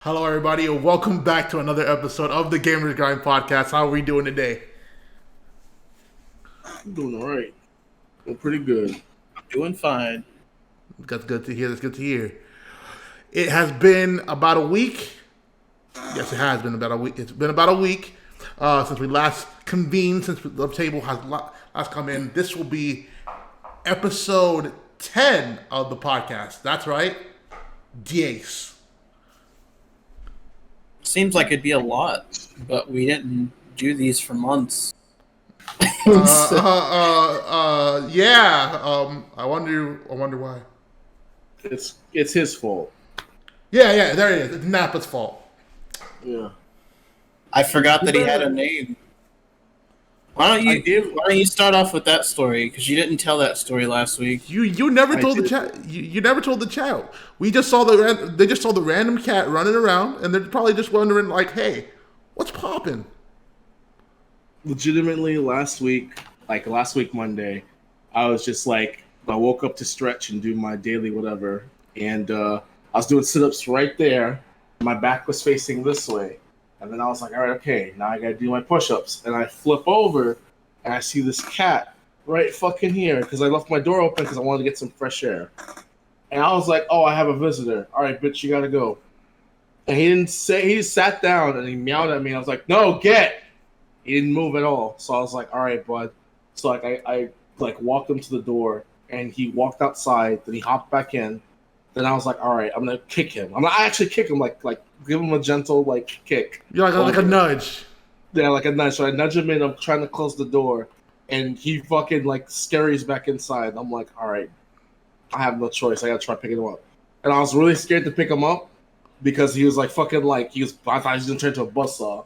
Hello, everybody, and welcome back to another episode of the Gamers Grind Podcast. How are we doing today? I'm doing all right. I'm pretty good. I'm doing fine. That's good to hear. That's good to hear. It has been about a week. Yes, it has been about a week. It's been about a week since we last convened, since the table has last come in. This will be episode 10 of the podcast. That's right. Diez. Seems like it'd be a lot, but we didn't do these for months. Yeah. I wonder why. It's his fault. Yeah. There it is. It's Napa's fault. Yeah. I forgot that he had a name. Why don't you start off with that story? Because you didn't tell that story last week. You never told the chat. You never told the chat. We just saw they just saw the random cat running around, and they're probably just wondering like, "Hey, what's popping?" Legitimately, last week Monday, I was just like, I woke up to stretch and do my daily whatever, and I was doing sit-ups right there. My back was facing this way, and then I was like, all right, okay, now I gotta do my push-ups, and I flip over, and I see this cat right fucking here because I left my door open because I wanted to get some fresh air, and I was like, oh, I have a visitor. All right, bitch, you gotta go. And he didn't say. He just sat down and he meowed at me. And I was like, no, get. He didn't move at all. So I was like, all right, bud. So like I walked him to the door and he walked outside. Then he hopped back in. Then I was like, all right, I'm gonna kick him. I actually kick him like give him a gentle kick. You're like a nudge. Yeah, like a nudge. So I nudge him in. I'm trying to close the door, and he fucking scurries back inside. I'm like, all right, I have no choice. I gotta try picking him up. And I was really scared to pick him up because he was like fucking I thought he was gonna turn into a buzzsaw.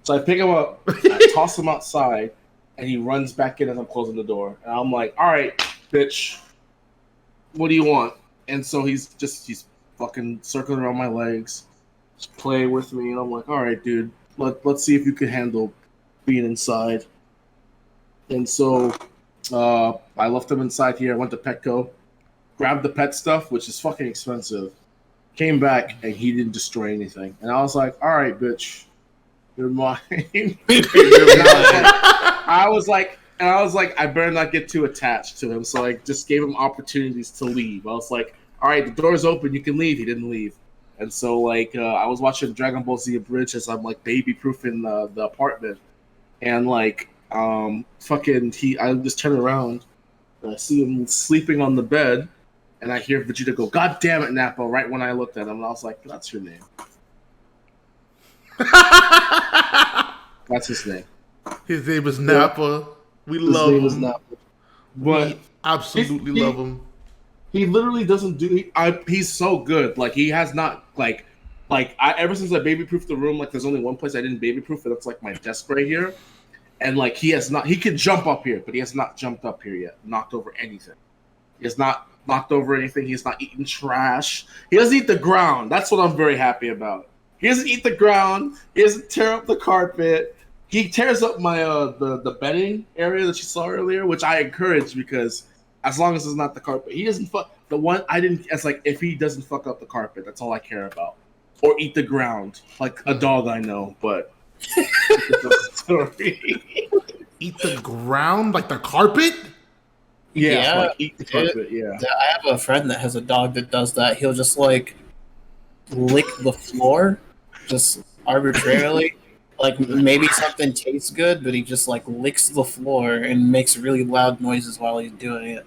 So I pick him up, I toss him outside, and he runs back in as I'm closing the door. And I'm like, all right, bitch, what do you want? And so he's fucking circling around my legs, just playing with me. And I'm like, all right, dude, let's see if you can handle being inside. And so I left him inside here. I went to Petco, grabbed the pet stuff, which is fucking expensive. Came back, and he didn't destroy anything. And I was like, all right, bitch. You're mine. I was like, I better not get too attached to him. So I just gave him opportunities to leave. I was like, all right, the door's open. You can leave. He didn't leave. And so I was watching Dragon Ball Z Abridged as I'm baby proofing the apartment. And I just turn around and I see him sleeping on the bed. And I hear Vegeta go, God damn it, Nappa, right when I looked at him. And I was like, that's your name. That's his name. His name is Nappa. We love him. His name is Nappa. But we absolutely love him. He literally doesn't do. He's so good. He has not ever since I baby proofed the room. There's only one place I didn't baby proof, and that's my desk right here. And he has not. He can jump up here, but he has not jumped up here yet. Knocked over anything. He has not knocked over anything. He's not eaten trash. He doesn't eat the ground. That's what I'm very happy about. He doesn't eat the ground. He doesn't tear up the carpet. He tears up my the bedding area that you saw earlier, which I encourage because as long as it's not the carpet, he doesn't fuck the one. I didn't. It's if he doesn't fuck up the carpet, that's all I care about. Or eat the ground, like a dog I know. But eat the ground, like the carpet. Yeah, eat the carpet. Yeah, I have a friend that has a dog that does that. He'll just lick the floor, just arbitrarily. Maybe something tastes good, but he just licks the floor and makes really loud noises while he's doing it.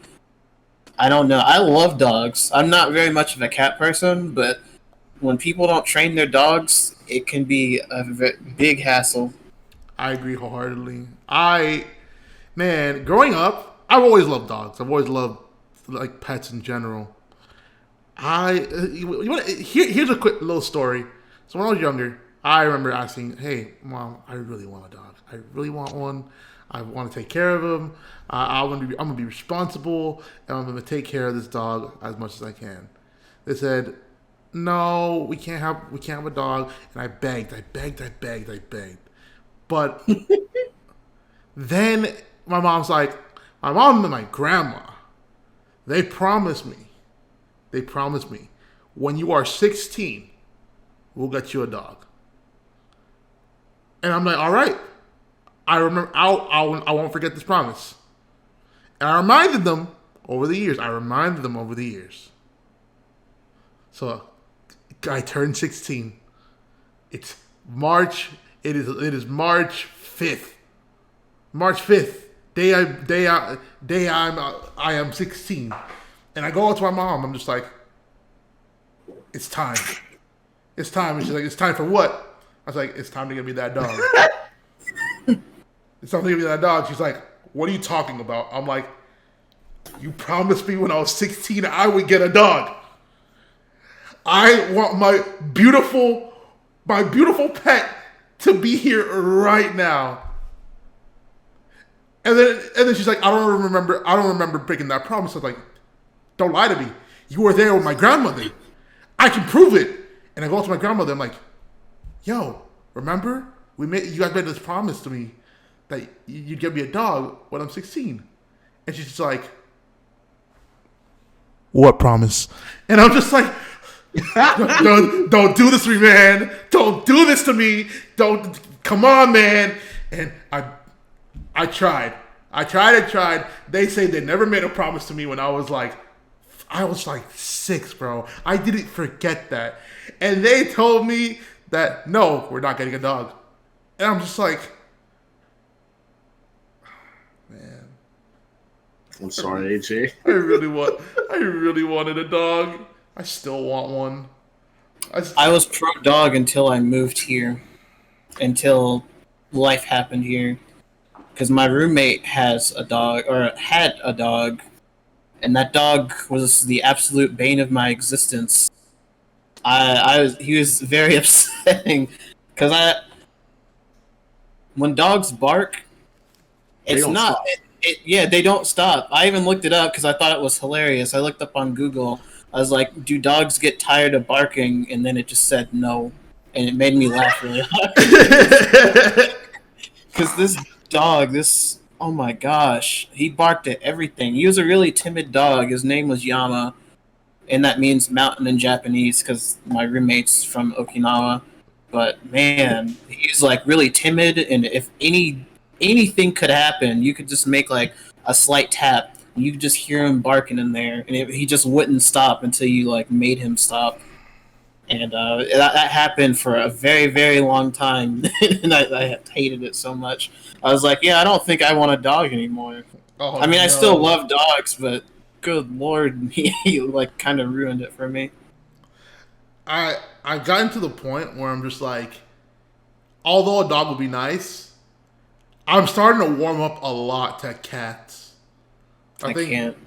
I don't know. I love dogs. I'm not very much of a cat person, but when people don't train their dogs, it can be a big hassle. I agree wholeheartedly. Growing up, I've always loved dogs. I've always loved pets in general. Here's a quick little story. So when I was younger, I remember asking, "Hey, Mom, I really want a dog. I really want one. I want to take care of him. I'm gonna be responsible, and I'm gonna take care of this dog as much as I can." They said, "No, we can't have a dog." And I begged. But then my mom and my grandma, they promised me, when you are 16, we'll get you a dog. And I'm like, all right. I remember. I won't forget this promise. And I reminded them over the years. So I turned 16. It's March. It is March 5th. March 5th. I am 16. And I go out to my mom. I'm just like, it's time. It's time. And she's like, it's time for what? I was like, it's time to give me that dog. It's time to give me that dog. She's like, what are you talking about? I'm like, you promised me when I was 16 I would get a dog. I want my beautiful pet to be here right now. And then she's like, I don't remember breaking that promise. I was like, don't lie to me. You were there with my grandmother. I can prove it. And I go to my grandmother. I'm like, yo, remember you guys made this promise to me that you'd give me a dog when I'm 16. And she's just like, what promise? And I'm just like, don't do this to me, man. Don't do this to me. Don't, come on, man. And I tried. They say they never made a promise to me when I was like 6, bro. I didn't forget that. And they told me that, no, we're not getting a dog. And I'm just like, man. I'm sorry, AJ. I really wanted a dog. I still want one. I was pro dog until I moved here. Until life happened here. Because my roommate has a dog, or had a dog, and that dog was the absolute bane of my existence. He was very upsetting, because when dogs bark, it's not. They don't stop. I even looked it up because I thought it was hilarious. I looked up on Google. I was like, "Do dogs get tired of barking?" And then it just said no, and it made me laugh really hard. Because this dog, oh my gosh, he barked at everything. He was a really timid dog. His name was Yama, and that means mountain in Japanese because my roommate's from Okinawa. But man, he's like really timid, and if anything could happen, you could just make like a slight tap, and you could just hear him barking in there, and he just wouldn't stop until you like made him stop. And that happened for a very, very long time, and I hated it so much. I was like, yeah, I don't think I want a dog anymore. I mean, no. I still love dogs, but good lord, he like kind of ruined it for me. I've gotten to the point where I'm just like, although a dog would be nice, I'm starting to warm up a lot to cats. I think can't.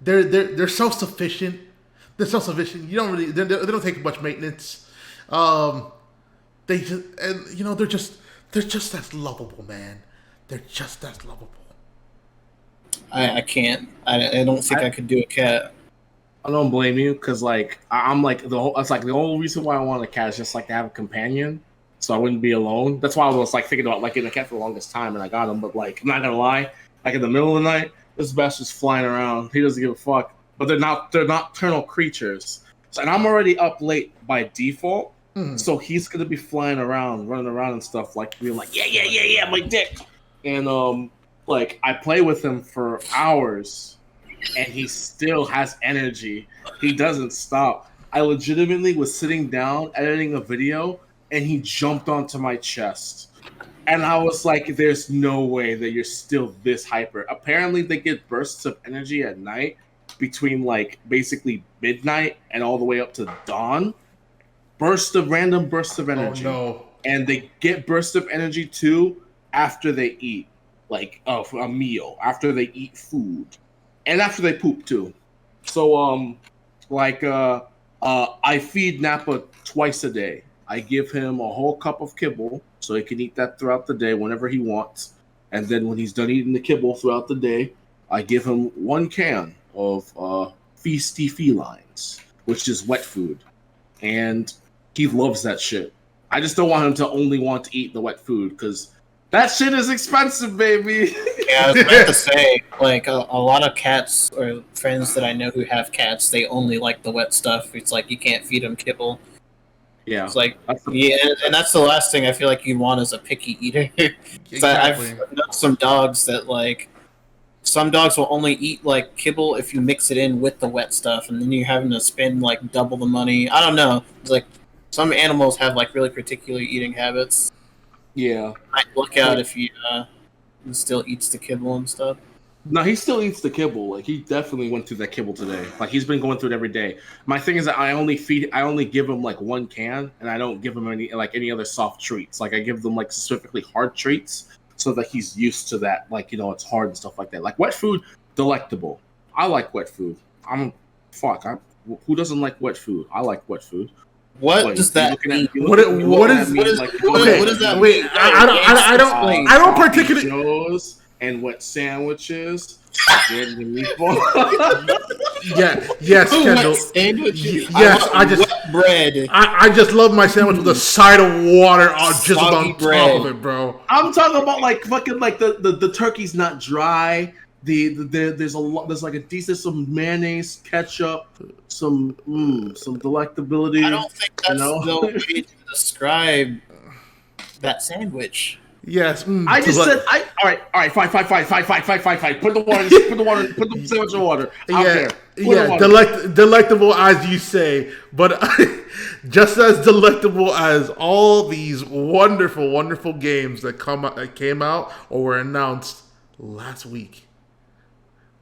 They're self-sufficient. They're self-sufficient. You don't really. They don't take much maintenance. They just, and you know, they're just as lovable, man. They're just as lovable. I can't. I don't think I could do a cat. I don't blame you because like I'm like that's like the only reason why I want a cat is just like to have a companion, so I wouldn't be alone. That's why I was like thinking about like getting a cat for the longest time, and I got him. But like I'm not gonna lie, like in the middle of the night, this bastard's flying around. He doesn't give a fuck. But they're nocturnal creatures. So, and I'm already up late by default. So he's gonna be flying around, running around and stuff, like being like, yeah, my dick. And like I play with him for hours and he still has energy. He doesn't stop. I legitimately was sitting down editing a video and he jumped onto my chest. And I was like, there's no way that you're still this hyper. Apparently they get bursts of energy at night between like basically midnight and all the way up to dawn. Random bursts of energy. Oh no. And they get bursts of energy too after they eat. Like for a meal. After they eat food. And after they poop too. So I feed Nappa twice a day. I give him a whole cup of kibble so he can eat that throughout the day whenever he wants. And then when he's done eating the kibble throughout the day, I give him 1 can of feisty felines, which is wet food. And he loves that shit. I just don't want him to only want to eat the wet food because that shit is expensive, baby. Yeah, I was about to say, like, a lot of cats or friends that I know who have cats, they only like the wet stuff. It's like you can't feed them kibble. Yeah. It's like, That's the- yeah, and that's the last thing I feel like you want as a picky eater. So Exactly. I've known some dogs that like some dogs will only eat like kibble if you mix it in with the wet stuff, and then you're having to spend like double the money. I don't know. It's like some animals have like really particular eating habits. Yeah. Might look out if you still eats the kibble and stuff. No, he still eats the kibble. Like he definitely went through that kibble today. Like he's been going through it every day. My thing is that I only give him like one can, and I don't give him any other soft treats. Like I give them like specifically hard treats so that he's used to that. Like it's hard and stuff like that. Like wet food, delectable. I like wet food. Who doesn't like wet food? I like wet food. What does that mean? What is that? Wait, I don't particularly. Joe's and wet sandwiches. Meatball. Yes, Kendall. Yes, I just wet bread. I just love my sandwich with a side of water just on top of it, bro. I'm talking about like fucking like the turkey's not dry. There's like a decent some mayonnaise, ketchup, some delectability. I don't think that's the way to describe that sandwich. Yes, I just said all right, fine. Put the sandwich in water. Delectable as you say, but just as delectable as all these wonderful games that came out or were announced last week.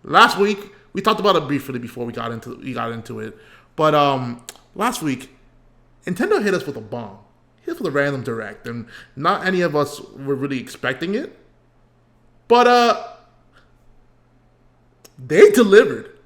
Last week we talked about it briefly before we got into it, but last week Nintendo hit us with a bomb. Hit us with a random direct, and not any of us were really expecting it, but they delivered.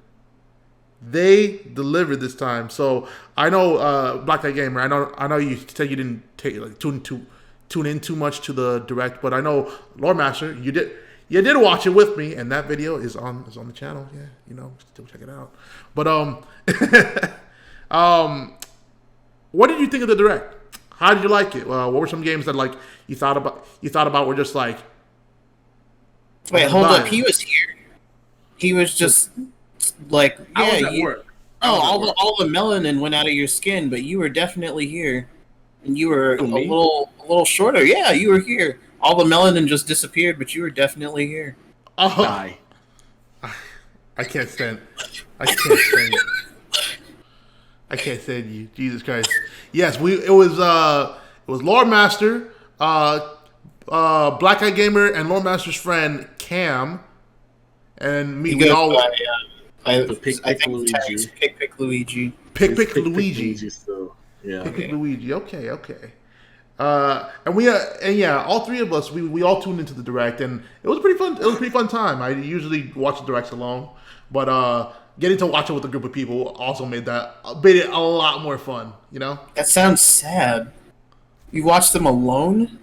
They delivered this time. So I know Black Eye Gamer. I know you said you didn't tune in too much to the direct, but I know Lore Master, you did. You did watch it with me, and that video is on the channel. Yeah, still check it out. But what did you think of the direct? How did you like it? What were some games that like you thought about were just like? Wait, hold up. He was here. He was just like, yeah. I was at work. All the melanin went out of your skin, but you were definitely here, and you were a little shorter. Yeah, you were here. All the melanin just disappeared, but you were definitely here. Oh, I can't stand you. I can't stand you, Jesus Christ. Yes, it was Lore Master, Black Eye Gamer, and Lore Master's friend Cam, and me. We all. Pick Luigi. Pick Luigi. Yeah. Pick Luigi. Okay. And all three of us, we all tuned into the direct, and it was pretty fun. It was a pretty fun time. I usually watch the directs alone, but getting to watch it with a group of people also made it a lot more fun. That sounds sad. You watched them alone?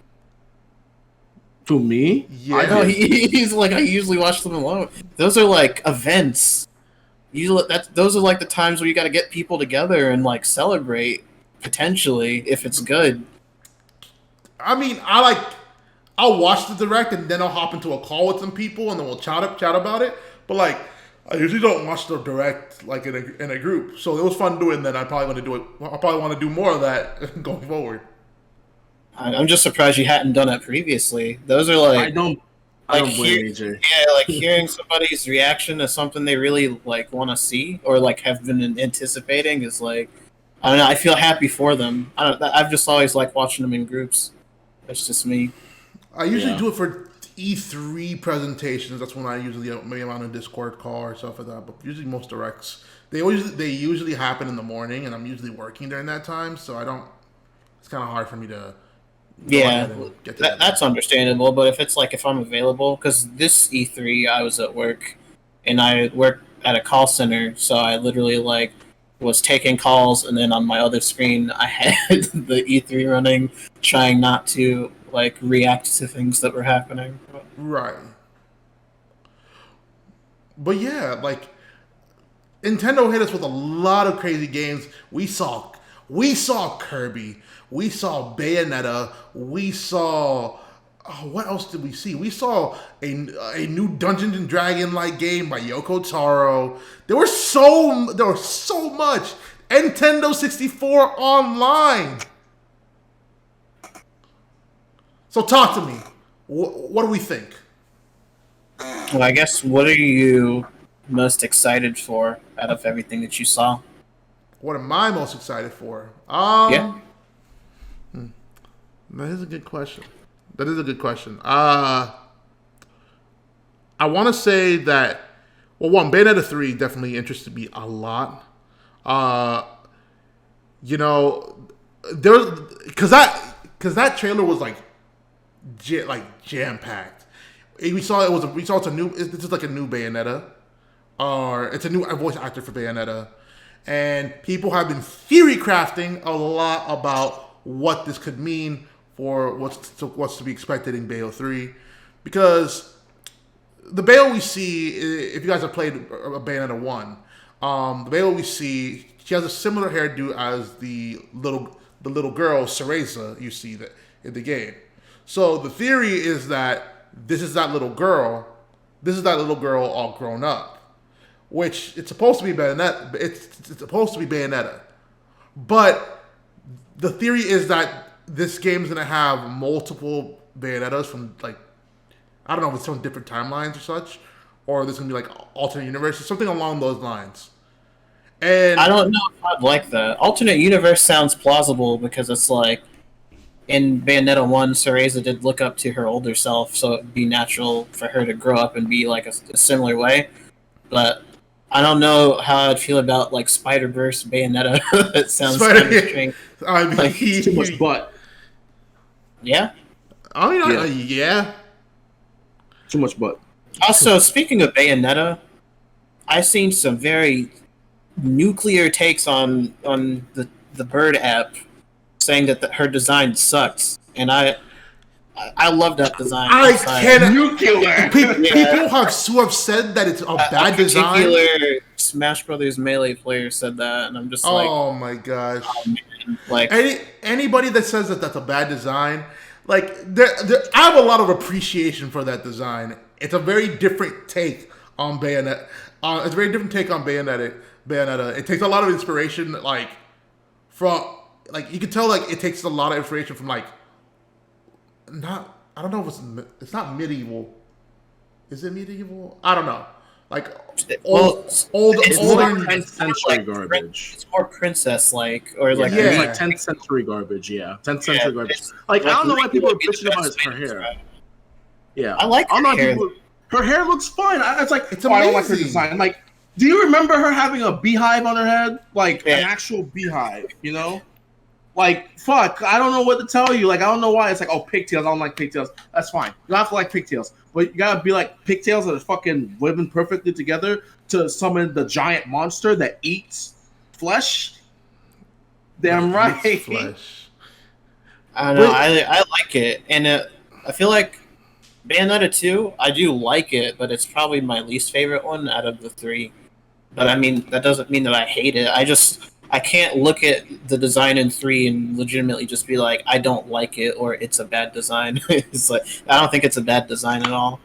To me? Yeah. I know he's like, I usually watch them alone. Those are like events. Those are like the times where you got to get people together and like celebrate potentially if it's good. I mean, I'll watch the direct and then I'll hop into a call with some people and then we'll chat about it. But like, I usually don't watch the direct like in a group. So it was fun doing that. I probably want to do more of that going forward. I'm just surprised you hadn't done it previously. Those are like I don't blame AJ. Yeah, like hearing somebody's reaction to something they really like want to see or like have been anticipating is like, I don't know. I feel happy for them. I've just always liked watching them in groups. That's just me. I usually do it for E3 presentations. That's when I usually maybe I'm on a Discord call or stuff like that. But usually most directs they usually happen in the morning, and I'm usually working during that time, so I don't. It's kind of hard for me to. That's understandable. But if I'm available, because this E3 I was at work, and I work at a call center, so I literally was taking calls, and then on my other screen I had the E3 running, trying not to react to things that were happening. Right. But yeah, Nintendo hit us with a lot of crazy games. We saw Kirby, we saw Bayonetta, we saw what else did we see? We saw a new Dungeons and Dragon game by Yoko Taro. There was so much. Nintendo 64 Online. So talk to me. What do we think? Well, I guess what are you most excited for out of everything that you saw? What am I most excited for? Yeah. That is a good question. That is a good question. I want to say that, well, one, Bayonetta 3 definitely interested me a lot. Uh, you know, there, because that trailer was like jam packed. We saw it's a new. This is like a new Bayonetta, or it's a new voice actor for Bayonetta, and people have been theory crafting a lot about what this could mean for what's to be expected in Bayo 3, because the Bayo we see, if you guys have played Bayonetta 1, the Bayo we see, she has a similar hairdo as the little girl Cereza you see that in the game. So the theory is that this is that little girl. This is that little girl all grown up, which it's supposed to be Bayonetta. It's supposed to be Bayonetta, but the theory is that this game is gonna have multiple Bayonettas from, like, I don't know if it's from different timelines or such, or there's gonna be like alternate universes, something along those lines. And I don't know if I'd like that. Alternate universe sounds plausible because it's like in Bayonetta 1, Cereza did look up to her older self, so it'd be natural for her to grow up and be like a similar way. But I don't know how I'd feel about like Spider-Verse Bayonetta. It sounds kind of strange. I mean, Like, Too much butt. Yeah. I mean, yeah. Too much butt. Also, speaking of Bayonetta, I've seen some very nuclear takes on the Bird app, saying that her design sucks, and I love that design. I can't. Nuclear. People who have said that it's a bad design. A particular Smash Brothers Melee player said that, and I'm just like, oh my gosh! oh, man. Like Anybody that says that that's a bad design, like I have a lot of appreciation for that design. It's a very different take on Bayonetta. It's a very different take on Bayonetta. It takes a lot of inspiration, like from, like, you can tell, like, it takes a lot of inspiration from, like, not, I don't know if it's not medieval. Is it medieval? I don't know. Like older 10th century garbage. It's more princess-like, or like Yeah. Like 10th century garbage, yeah. 10th century garbage. Like, I don't know why people are bitching about her hair. Yeah. I like her hair. Her hair looks fine. It's like, It's I don't like her amazing. design. Like, do you remember her having a beehive on her head? Like, an actual beehive, you know? Like, fuck, I don't know what to tell you. Like, I don't know why. It's like, oh, pigtails. I don't like pigtails. That's fine. You don't have to like pigtails. But you gotta be like pigtails that are fucking living perfectly together to summon the giant monster that eats flesh. Damn right. Flesh. I don't know. I like it, and I feel like Bayonetta 2, I do like it, but it's probably my least favorite one out of the three. But I mean, that doesn't mean that I hate it. I can't look at the design in 3 and legitimately just be like, I don't like it, or it's a bad design. It's like, I don't think it's a bad design at all.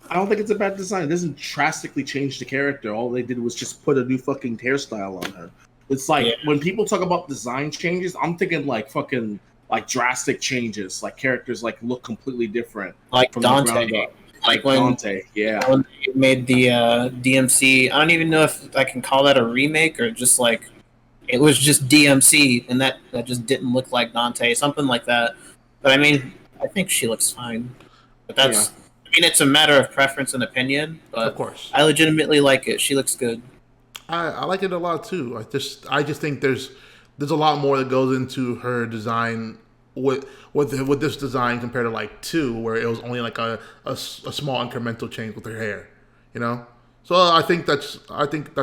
I don't think it's a bad design. It doesn't drastically change the character. All they did was just put a new fucking hairstyle on her. It's like, when people talk about design changes, I'm thinking like fucking like drastic changes, like characters like look completely different, Like from Dante. the ground up. Like when Dante, yeah. when they made the DMC, I don't even know if I can call that a remake or just like it was just DMC, and that just didn't look like Dante, something like that. But I mean, I think she looks fine. But that's, I mean, it's a matter of preference and opinion. But Of course. I legitimately like it. She looks good. I like it a lot too. I just think there's a lot more that goes into her design with this design compared to like 2, where it was only like a small incremental change with her hair, you know. So I think that's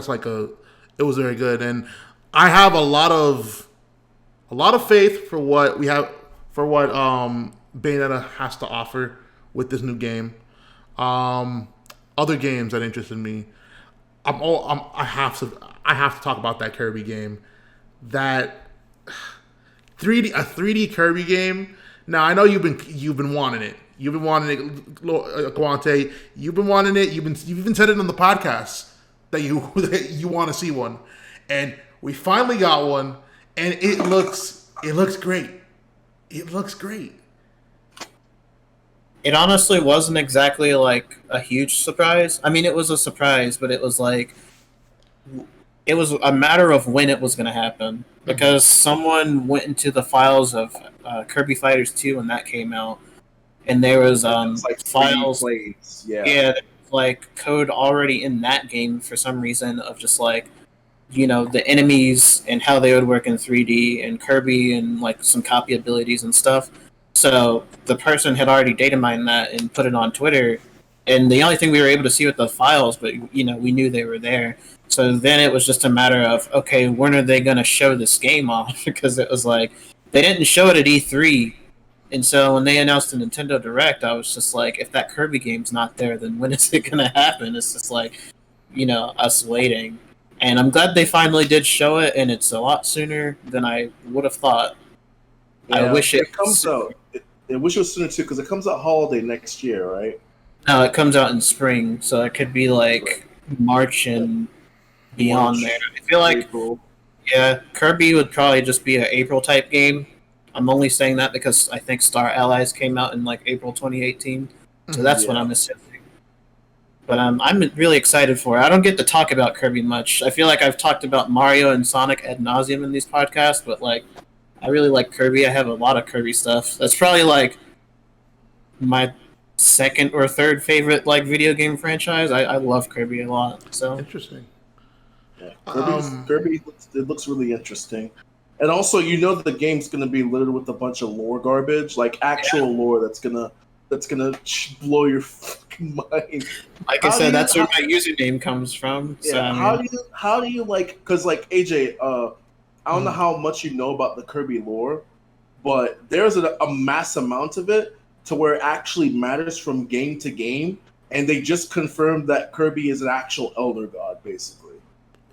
like it was very good, and I have a lot of faith for what Bayonetta has to offer with this new game. Other games that interested me, I have to talk about that Kirby game. That 3D Kirby game. Now I know you've been wanting it. You've been wanting it, Guante. You've been wanting it. You've even said it on the podcast that you want to see one, and we finally got one, and it looks great. It looks great. It honestly wasn't exactly like a huge surprise. I mean, it was a surprise, but it was like it was a matter of when it was going to happen because someone went into the files of Kirby Fighters 2 when that came out, and there was It's like files. plays. Yeah. Yeah, like code already in that game for some reason of just like the enemies and how they would work in 3D and Kirby and like some copy abilities and stuff. So the person had already data mined that and put it on Twitter, and the only thing we were able to see with the files, but we knew they were there. So then it was just a matter of, okay, when are they going to show this game off? Because it was like they didn't show it at E3, and so when they announced the Nintendo Direct, I was just like, if that Kirby game's not there, then when is it going to happen? It's just like us waiting. And I'm glad they finally did show it, and it's a lot sooner than I would have thought. Yeah, I wish it comes out. I wish it was sooner too, because it comes out holiday next year, right? No, it comes out in spring, so it could be like March and beyond March, there. I feel like, April. yeah, Kirby would probably just be an April type game. I'm only saying that because I think Star Allies came out in like April 2018, so that's what I'm assuming. But I'm really excited for it. I don't get to talk about Kirby much. I feel like I've talked about Mario and Sonic ad nauseum in these podcasts, but like, I really like Kirby. I have a lot of Kirby stuff. That's probably like my second or third favorite like video game franchise. I love Kirby a lot. So Interesting. Yeah, Kirby it looks really interesting. And also, the game's gonna be littered with a bunch of lore garbage, like actual lore that's gonna blow your fucking mind. Like I said, that's where my username comes from. So, yeah. How do you like? Because like AJ, I don't know how much you know about the Kirby lore, but there's a mass amount of it to where it actually matters from game to game, and they just confirmed that Kirby is an actual Elder God, basically,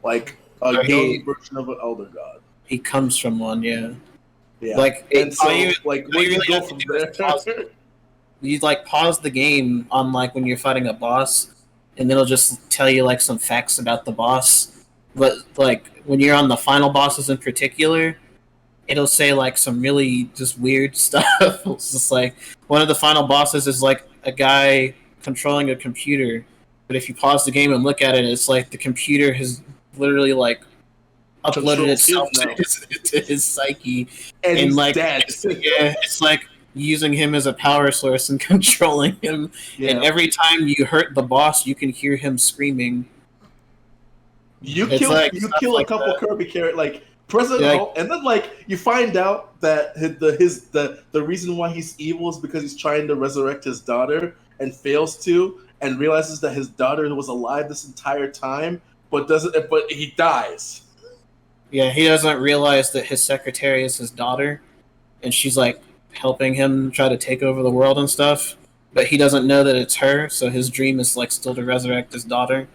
like a young version of an Elder God. He comes from one, yeah. Yeah. Like, and so, where you go from there? You like pause the game on like when you're fighting a boss, and it'll just tell you like some facts about the boss. But like when you're on the final bosses in particular, it'll say like some really just weird stuff. It's just like one of the final bosses is like a guy controlling a computer, but if you pause the game and look at it, it's like the computer has literally like uploaded itself to his psyche, and like dead. It's like using him as a power source and controlling him. Yeah. And every time you hurt the boss, you can hear him screaming. You kill a couple Kirby characters, like President Hulk, and then like you find out that the reason why he's evil is because he's trying to resurrect his daughter and fails to, and realizes that his daughter was alive this entire time, but he dies. Yeah, he doesn't realize that his secretary is his daughter, and she's like helping him try to take over the world and stuff, but he doesn't know that it's her, so his dream is like still to resurrect his daughter.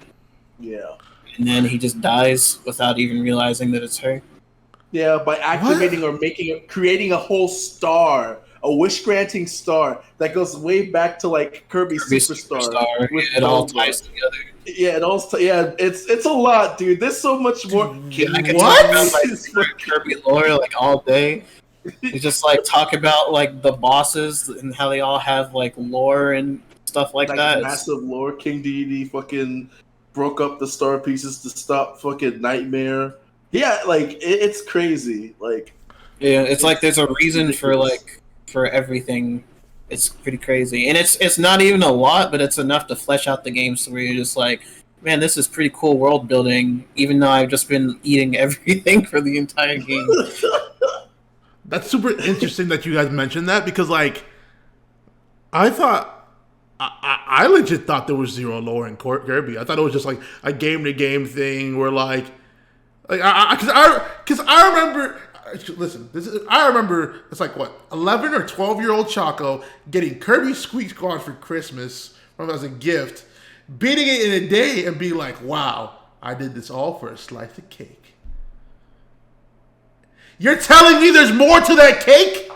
Yeah. And then he just dies without even realizing that it's her. Yeah, by activating or creating a whole star, a wish-granting star that goes way back to like Kirby Superstar. It all ties together. Yeah, it's a lot, dude. There's so much more. I could talk about like Kirby lore like all day. You just like talk about like the bosses and how they all have like lore and stuff like that. Massive lore. King Dedede fucking broke up the star pieces to stop fucking Nightmare. Yeah, like it's crazy. Like it's like there's a reason for everything. It's pretty crazy, and it's not even a lot, but it's enough to flesh out the game. So where you're just like, man, this is pretty cool world building. Even though I've just been eating everything for the entire game. That's super interesting that you guys mentioned that, because like I thought I legit thought there was zero lore in Kirby. I thought it was just like a game to game thing where like because I remember. Listen, I remember it's like what 11 or 12-year-old Choco getting Kirby Squeak Squad for Christmas as a gift, beating it in a day, and being like, "Wow, I did this all for a slice of cake." You're telling me there's more to that cake?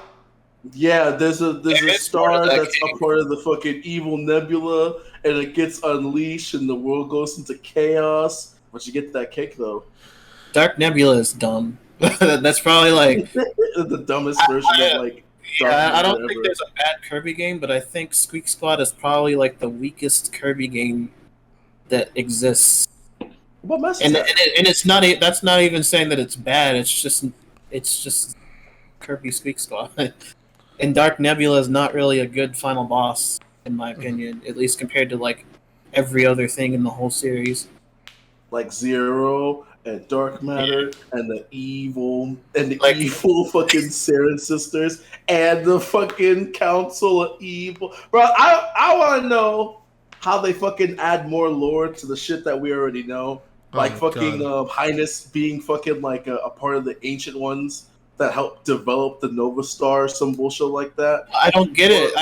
Yeah, there's a star that's a part of the fucking evil nebula, and it gets unleashed, and the world goes into chaos. But you get that cake though. Dark Nebula is dumb. That's probably like the dumbest version of like. Yeah, I don't Matter think ever. there's a bad Kirby game, but I think Squeak Squad is probably like the weakest Kirby game that exists. What Mass And Attack? it's not that's not even saying that it's bad. It's just Kirby Squeak Squad. And Dark Nebula is not really a good final boss, in my opinion, at least compared to like every other thing in the whole series. Like Zero and Dark Matter and the evil Like- fucking Saren sisters and the fucking Council of Evil. Bro, I want to know how they fucking add more lore to the shit that we already know. Like fucking Highness being fucking like a part of the ancient ones that helped develop the Nova Star, some bullshit like that. I don't get it.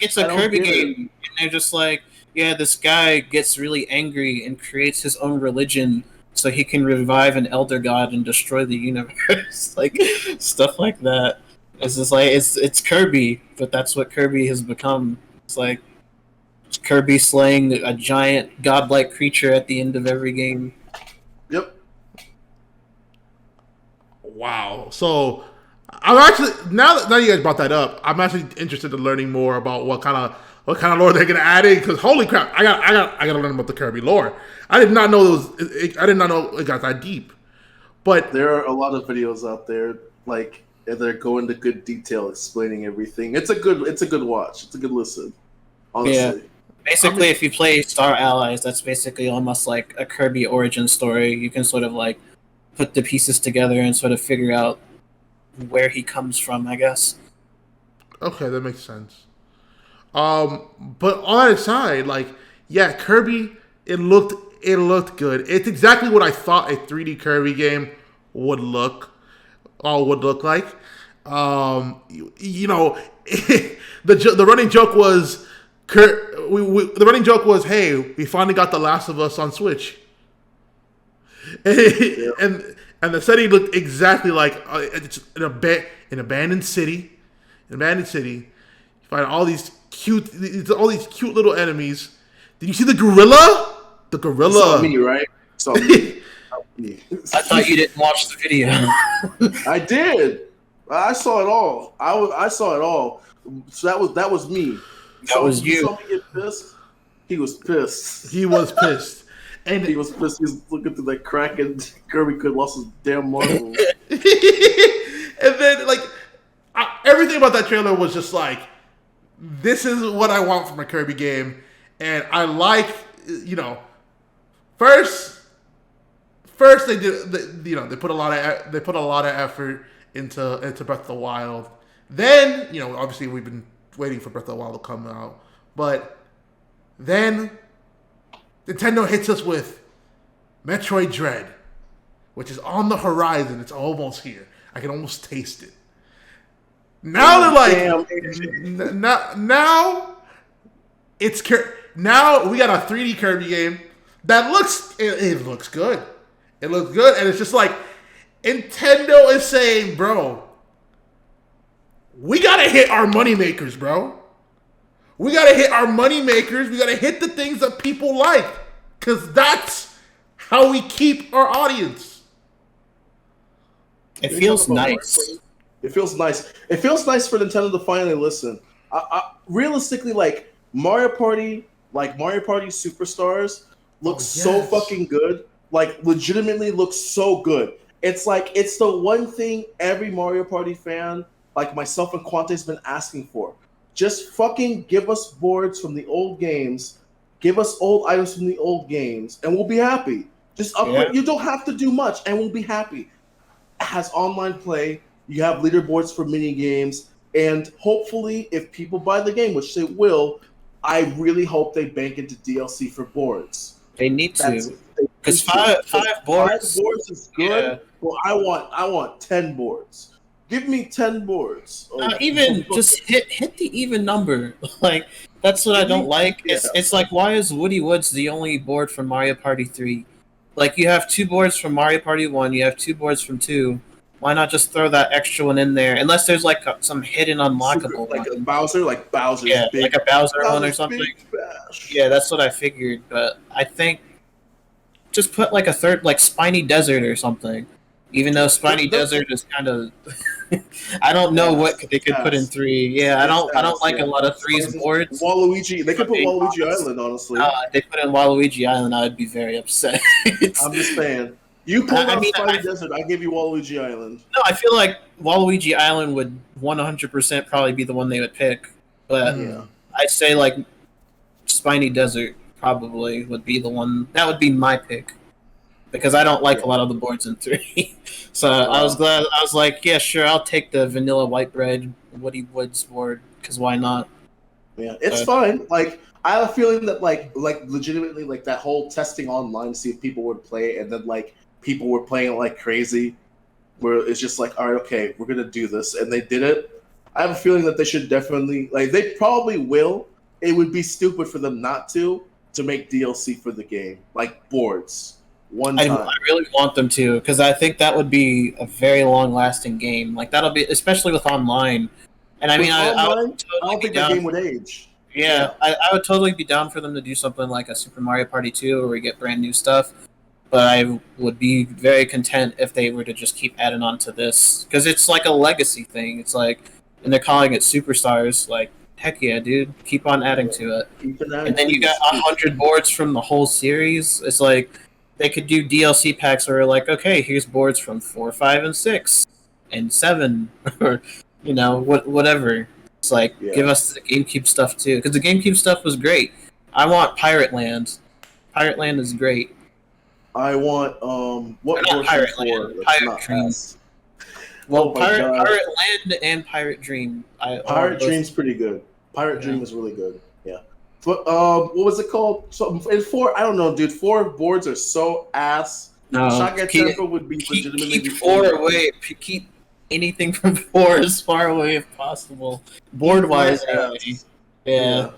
It's a I don't Kirby get it. game, and they're just like, yeah, this guy gets really angry and creates his own religion so he can revive an elder god and destroy the universe, like stuff like that. It's just like it's Kirby, but that's what Kirby has become. It's like Kirby slaying a giant godlike creature at the end of every game. Yep. Wow. So I'm actually now you guys brought that up, I'm actually interested in learning more about what kind of lore they're gonna add in. Because holy crap, I gotta learn about the Kirby lore. I did not know I did not know it got that deep. But There are a lot of videos out there, like they're going into good detail explaining everything. It's a good watch. It's a good listen. Honestly. Basically, if you play Star Allies, that's basically almost like a Kirby origin story. You can sort of like put the pieces together and sort of figure out where he comes from, I guess. okay, that makes sense. But on the side, like, yeah, Kirby, it looked good. It's exactly what I thought a 3D Kirby game would look like. You know, the running joke was, the running joke was, hey, we finally got The Last of Us on Switch, and the setting looked exactly like it's an abandoned city. You find all these cute little enemies. Did you see the gorilla? The gorilla. You saw me, right? Saw me. I thought you didn't watch the video. I did. I saw it all. I saw it all. So that was me. That was you. Saw me get pissed. He was pissed. He was pissed. And He was pissed. He was looking through that crack, and Kirby could lost his damn marble. and then, like, everything about that trailer was just like, this is what I want from a Kirby game. And I like, you know, first they did, they put a lot of effort into Breath of the Wild. Then, you know, obviously we've been waiting for Breath of the Wild to come out, but then Nintendo hits us with Metroid Dread, which is on the horizon. It's almost here. I can almost taste it. Now they're like, now we got a 3D Kirby game that looks it looks good. It looks good, and it's just like Nintendo is saying, bro, we gotta hit our moneymakers, bro. We gotta hit our moneymakers. We gotta hit the things that people like, because that's how we keep our audience. It feels nice. It feels nice. It feels nice for Nintendo to finally listen. Realistically, like Mario Party Superstars looks so fucking good. Like, legitimately looks so good. It's like, it's the one thing every Mario Party fan, like myself and Quante's, been asking for. Just fucking give us boards from the old games, give us old items from the old games, and we'll be happy. Just upgrade. Yeah. You don't have to do much, and we'll be happy. It has online play. You have leaderboards for mini games, and hopefully, if people buy the game, which they will, I really hope they bank into DLC for boards. They need to, because five boards. 5 boards is good. Yeah. Well, I want 10 boards. Give me 10 boards. Even just hit the even number. Like, that's what I don't like. It's like, why is Woody Woods the only board from Mario Party 3? Like, you have 2 boards from Mario Party 1, you have 2 boards from 2. Why not just throw that extra one in there? Unless there's like some hidden unlockable, like a Bowser, yeah, big, like a Bowser one or something. Yeah, that's what I figured. But I think just put like a third, like Spiny Desert or something. Even though Spiny Desert is kind of, I don't know what they could put in 3. Yeah, I don't like a lot of 3's boards. Waluigi, they could put Waluigi Island, honestly. If they put in Waluigi Island, I would be very upset. I'm just saying. You pulled out Spiny Desert, I give you Waluigi Island. No, I feel like Waluigi Island would 100% probably be the one they would pick. But I'd say like Spiny Desert probably would be the one. That would be my pick. Because I don't like a lot of the boards in 3. So I was glad. I was like, yeah, sure, I'll take the vanilla white bread Woody Woods board, because why not? Yeah, it's fine. Like, I have a feeling that, like legitimately, like, that whole testing online to see if people would play it, and then, like, people were playing it like crazy, where it's just like, all right, okay, we're going to do this, and they did it. I have a feeling that they should definitely, like, they probably will. It would be stupid for them not to make DLC for the game, like boards. I really want them to, because I think that would be a very long-lasting game. Like, that'll be, especially with online. And I mean, I would totally I don't think the game would age. Yeah, I would totally be down for them to do something like a Super Mario Party 2 where we get brand new stuff. But I would be very content if they were to just keep adding on to this. Because it's like a legacy thing. It's like, and they're calling it Superstars. Like, heck yeah, dude. Keep on adding to it. And then you got 100 boards from the whole series. It's like, they could do DLC packs where like, okay, here's boards from 4, 5, and 6, and 7, or, you know, whatever. It's like, give us the GameCube stuff too, because the GameCube stuff was great. I want Pirate Land. Pirate Land is great. I want what not Pirate Land, Pirate Dream. Well, Pirate Land and Pirate Dream. Pirate Dream's pretty good. Pirate Dream is really good. Yeah. But what was it called? So in 4, I don't know, dude. 4 boards are so ass. No, Shotgun Temple would be legitimately keep 4 away. Keep anything from 4 as far away as possible. Board wise, yeah.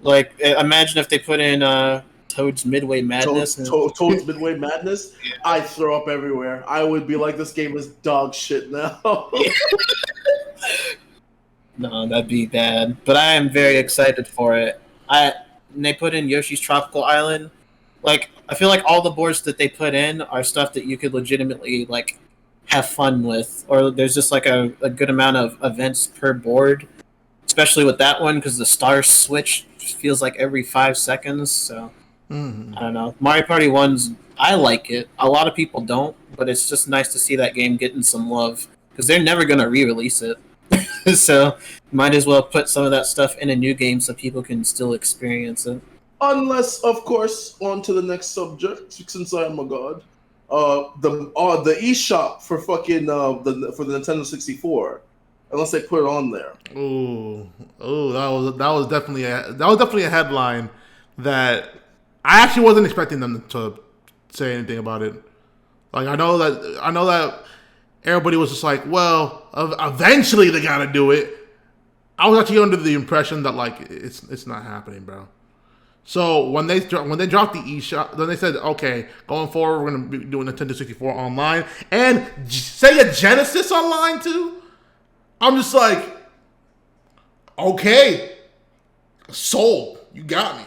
Like, imagine if they put in Toad's Midway Madness. Toad's Midway Madness? Yeah. I'd throw up everywhere. I would be like, this game is dog shit now. No, that'd be bad. But I am very excited for it. And they put in Yoshi's Tropical Island. Like, I feel like all the boards that they put in are stuff that you could legitimately, like, have fun with. Or there's just, like, a good amount of events per board. Especially with that one, because the star switch feels like every 5 seconds, so... I don't know. Mario Party 1's, I like it. A lot of people don't, but it's just nice to see that game getting some love. Because they're never going to re-release it. So, might as well put some of that stuff in a new game so people can still experience it. Unless, of course, on to the next subject, since I am a god. The eShop for fucking for the Nintendo 64. Unless they put it on there. That was definitely a headline that I actually wasn't expecting them to say anything about it. Like, I know that everybody was just like, well, eventually they gotta do it. I was actually under the impression that, like, it's not happening, bro. So when they dropped the eShop, then they said, okay, going forward we're gonna be doing Nintendo 64 online and Sega Genesis online too. I'm just like, okay, sold. You got me.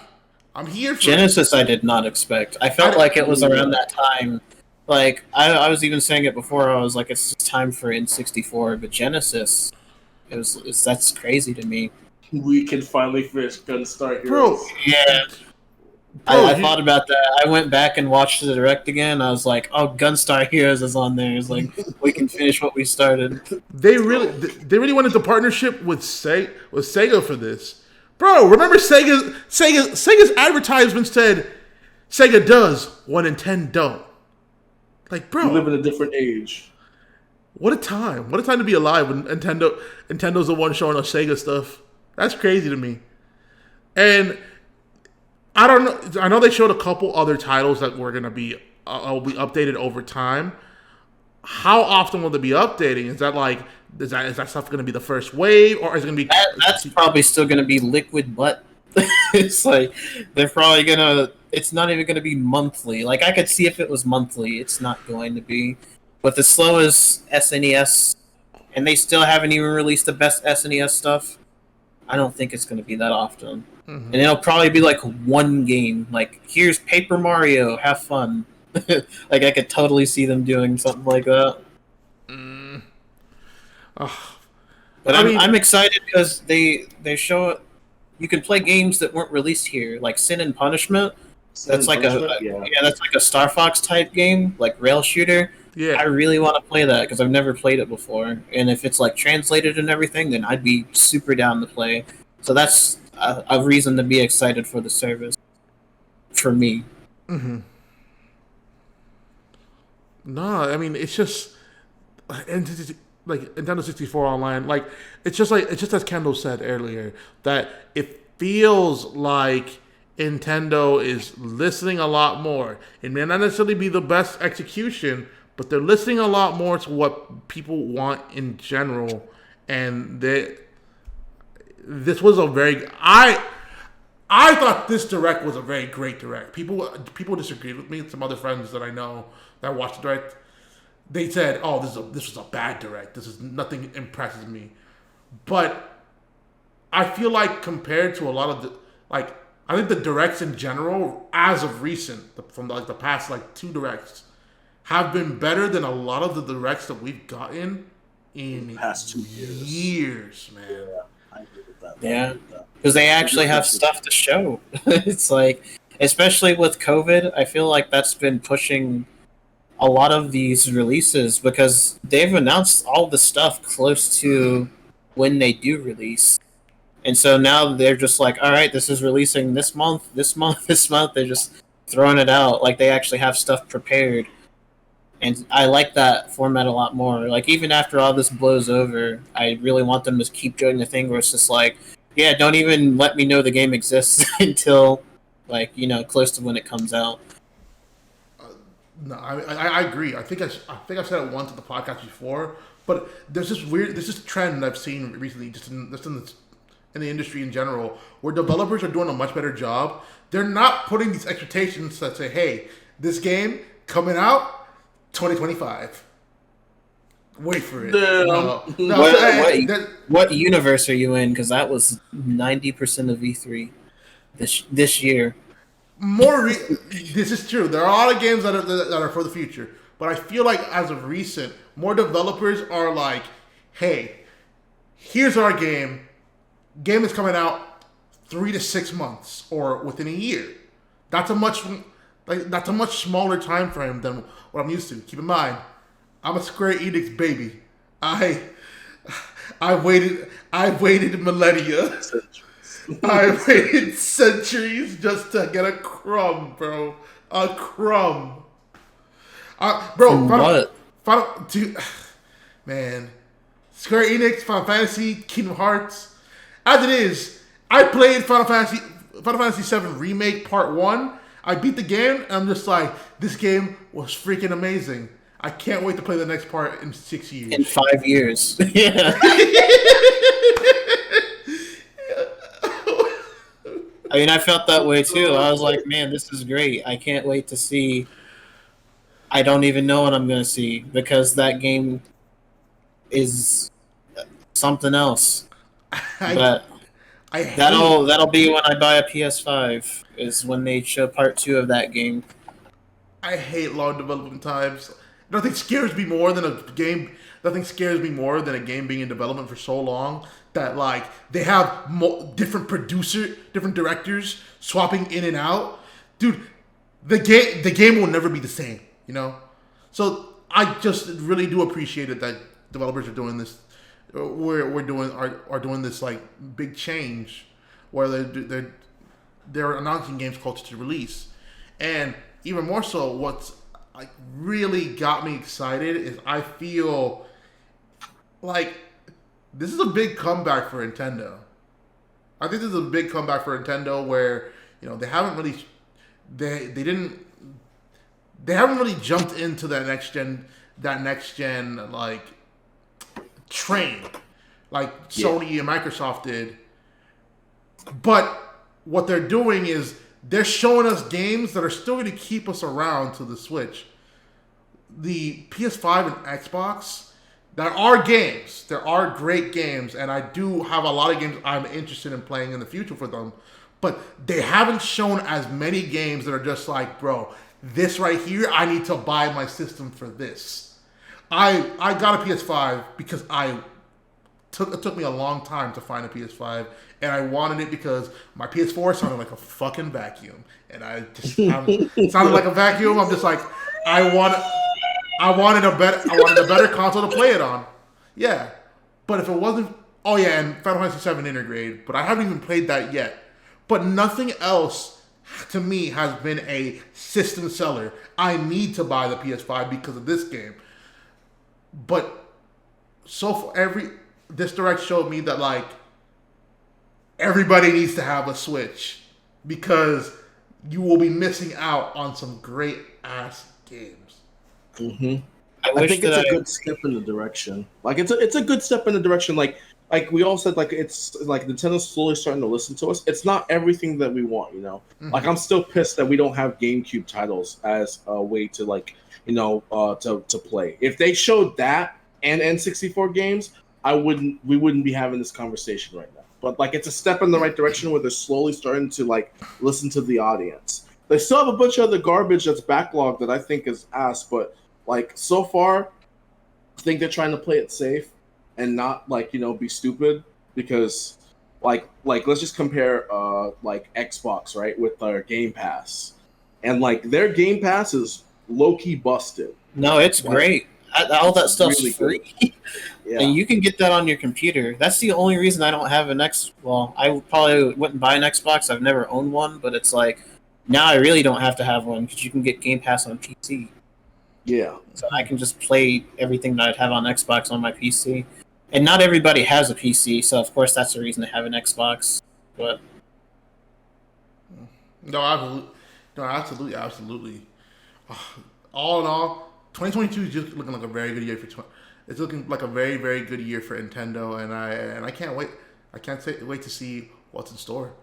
I'm here for Genesis. I did not expect. I felt like it was around that time. Like, I was even saying it before. I was like, it's just time for N64. But Genesis, that's crazy to me. We can finally finish Gunstar Heroes. Bro, yeah. I thought about that. I went back and watched the Direct again. I was like, oh, Gunstar Heroes is on there. It's like, we can finish what we started. They really wanted the partnership with Sega for this. Bro, remember Sega's advertisement said, Sega does, 1 in 10 don't. Like, bro. We live in a different age. What a time. What a time to be alive when Nintendo's the one showing us Sega stuff. That's crazy to me. And I don't know. I know they showed a couple other titles that were going to be updated over time. How often will they be updating? Is that stuff going to be the first wave, or is it going to be? That's probably still going to be liquid butt. It's like they're probably gonna. It's not even going to be monthly. Like, I could see if it was monthly. It's not going to be. But the slowest SNES, and they still haven't even released the best SNES stuff. I don't think it's going to be that often. Mm-hmm. And it'll probably be like one game. Like, here's Paper Mario, have fun. Like, I could totally see them doing something like that. But I mean- I'm excited because they show you can play games that weren't released here, like Sin and Punishment. That's like that's like a Star Fox type game, like rail shooter. Yeah. I really want to play that because I've never played it before, and if it's like translated and everything, then I'd be super down to play. So that's a reason to be excited for the service. For me, No, I mean it's just and like Nintendo 64 Online, like it's just as Kendall said earlier that it feels like Nintendo is listening a lot more. It may not necessarily be the best execution, but they're listening a lot more to what people want in general. And this was a very I thought this direct was a very great direct. People disagreed with me. Some other friends that I know that watched the direct, they said, "Oh, this was a bad direct. This is nothing impresses me." But I feel like compared to a lot of I think the directs in general, as of recent, from the past two directs, have been better than a lot of the directs that we've gotten in the past 2 years. Years, man. Yeah, I agree with that. yeah, because they actually have stuff to show. It's like, especially with COVID, I feel like that's been pushing a lot of these releases because they've announced all the stuff close to when they do release. And so now they're just like, all right, this is releasing this month. They're just throwing it out. Like they actually have stuff prepared. And I like that format a lot more. Like even after all this blows over, I really want them to keep doing the thing where it's just like, yeah, don't even let me know the game exists until close to when it comes out. No, I agree. I think I said it once at the podcast before, but there's this trend I've seen recently, just in the industry in general, where developers are doing a much better job. They're not putting these expectations that say, "Hey, this game coming out 2025. Wait for it." What universe are you in? Because that was 90% of E3 this year. This is true. There are a lot of games that are for the future, but I feel like as of recent, more developers are like, "Hey, here's our game. Game is coming out 3 to 6 months or within a year." That's a much smaller time frame than what I'm used to. Keep in mind, I'm a Square Enix baby. I waited millennia. I waited centuries just to get a crumb, bro. A crumb. Man. Square Enix, Final Fantasy, Kingdom Hearts. As it is, I played Final Fantasy VII Remake Part 1. I beat the game, and I'm just like, this game was freaking amazing. I can't wait to play the next part in 6 years. In 5 years. Yeah. I mean, I felt that way too. I was like, man, this is great. I can't wait to see. I don't even know what I'm going to see because that game is something else. But that'll be when I buy a PS5 is when they show part 2 of that game. I hate long development times. Nothing scares me more than a game. Nothing scares me more than a game being in development for so long that they have different directors swapping in and out. Dude, the game will never be the same, So I just really do appreciate it that developers are doing this. Are doing this big change where they're announcing games closer to release, and even more so, what's really got me excited is I feel like this is a big comeback for Nintendo. I think this is a big comeback for Nintendo where they haven't really they haven't really jumped into that next gen train like Sony and Microsoft did. But what they're doing is they're showing us games that are still going to keep us around to the Switch. The PS5 and Xbox, there are games. There are great games, and I do have a lot of games I'm interested in playing in the future for them. But they haven't shown as many games that are just like, bro, this right here, I need to buy my system for this. I got a PS5 because it took me a long time to find a PS5, and I wanted it because my PS4 sounded like a fucking vacuum, and it sounded like a vacuum. I'm just like, I wanted a better console to play it on. Yeah, but if it wasn't, oh yeah, and Final Fantasy VII Intergrade, but I haven't even played that yet. But nothing else to me has been a system seller. I need to buy the PS5 because of this game. But so far, this direct showed me that like everybody needs to have a Switch because you will be missing out on some great ass games. Mm-hmm. I think it's a good step in the direction. Like it's a good step in the direction. Like we all said, like it's like Nintendo's slowly starting to listen to us. It's not everything that we want, you know. Mm-hmm. Like I'm still pissed that we don't have GameCube titles as a way to like, you know, to play. If they showed that and N64 games, we wouldn't be having this conversation right now. But like it's a step in the right direction where they're slowly starting to like listen to the audience. They still have a bunch of other garbage that's backlogged that I think is ass, but like so far, I think they're trying to play it safe and not like, you know, be stupid because like let's just compare like Xbox, right, with their Game Pass. And like their Game Pass is low-key busted. No, it's great. All that stuff's really free. Yeah. And you can get that on your computer. That's the only reason I don't have well, I probably wouldn't buy an Xbox. I've never owned one, but it's like now I really don't have to have one because you can get Game Pass on PC. Yeah. So I can just play everything that I'd have on Xbox on my PC. And not everybody has a PC, so of course that's the reason to have an Xbox. But No, absolutely. All in all, 2022 is just looking like a very good year it's looking like a very, very good year for Nintendo, and I can't wait. I can't wait to see what's in store.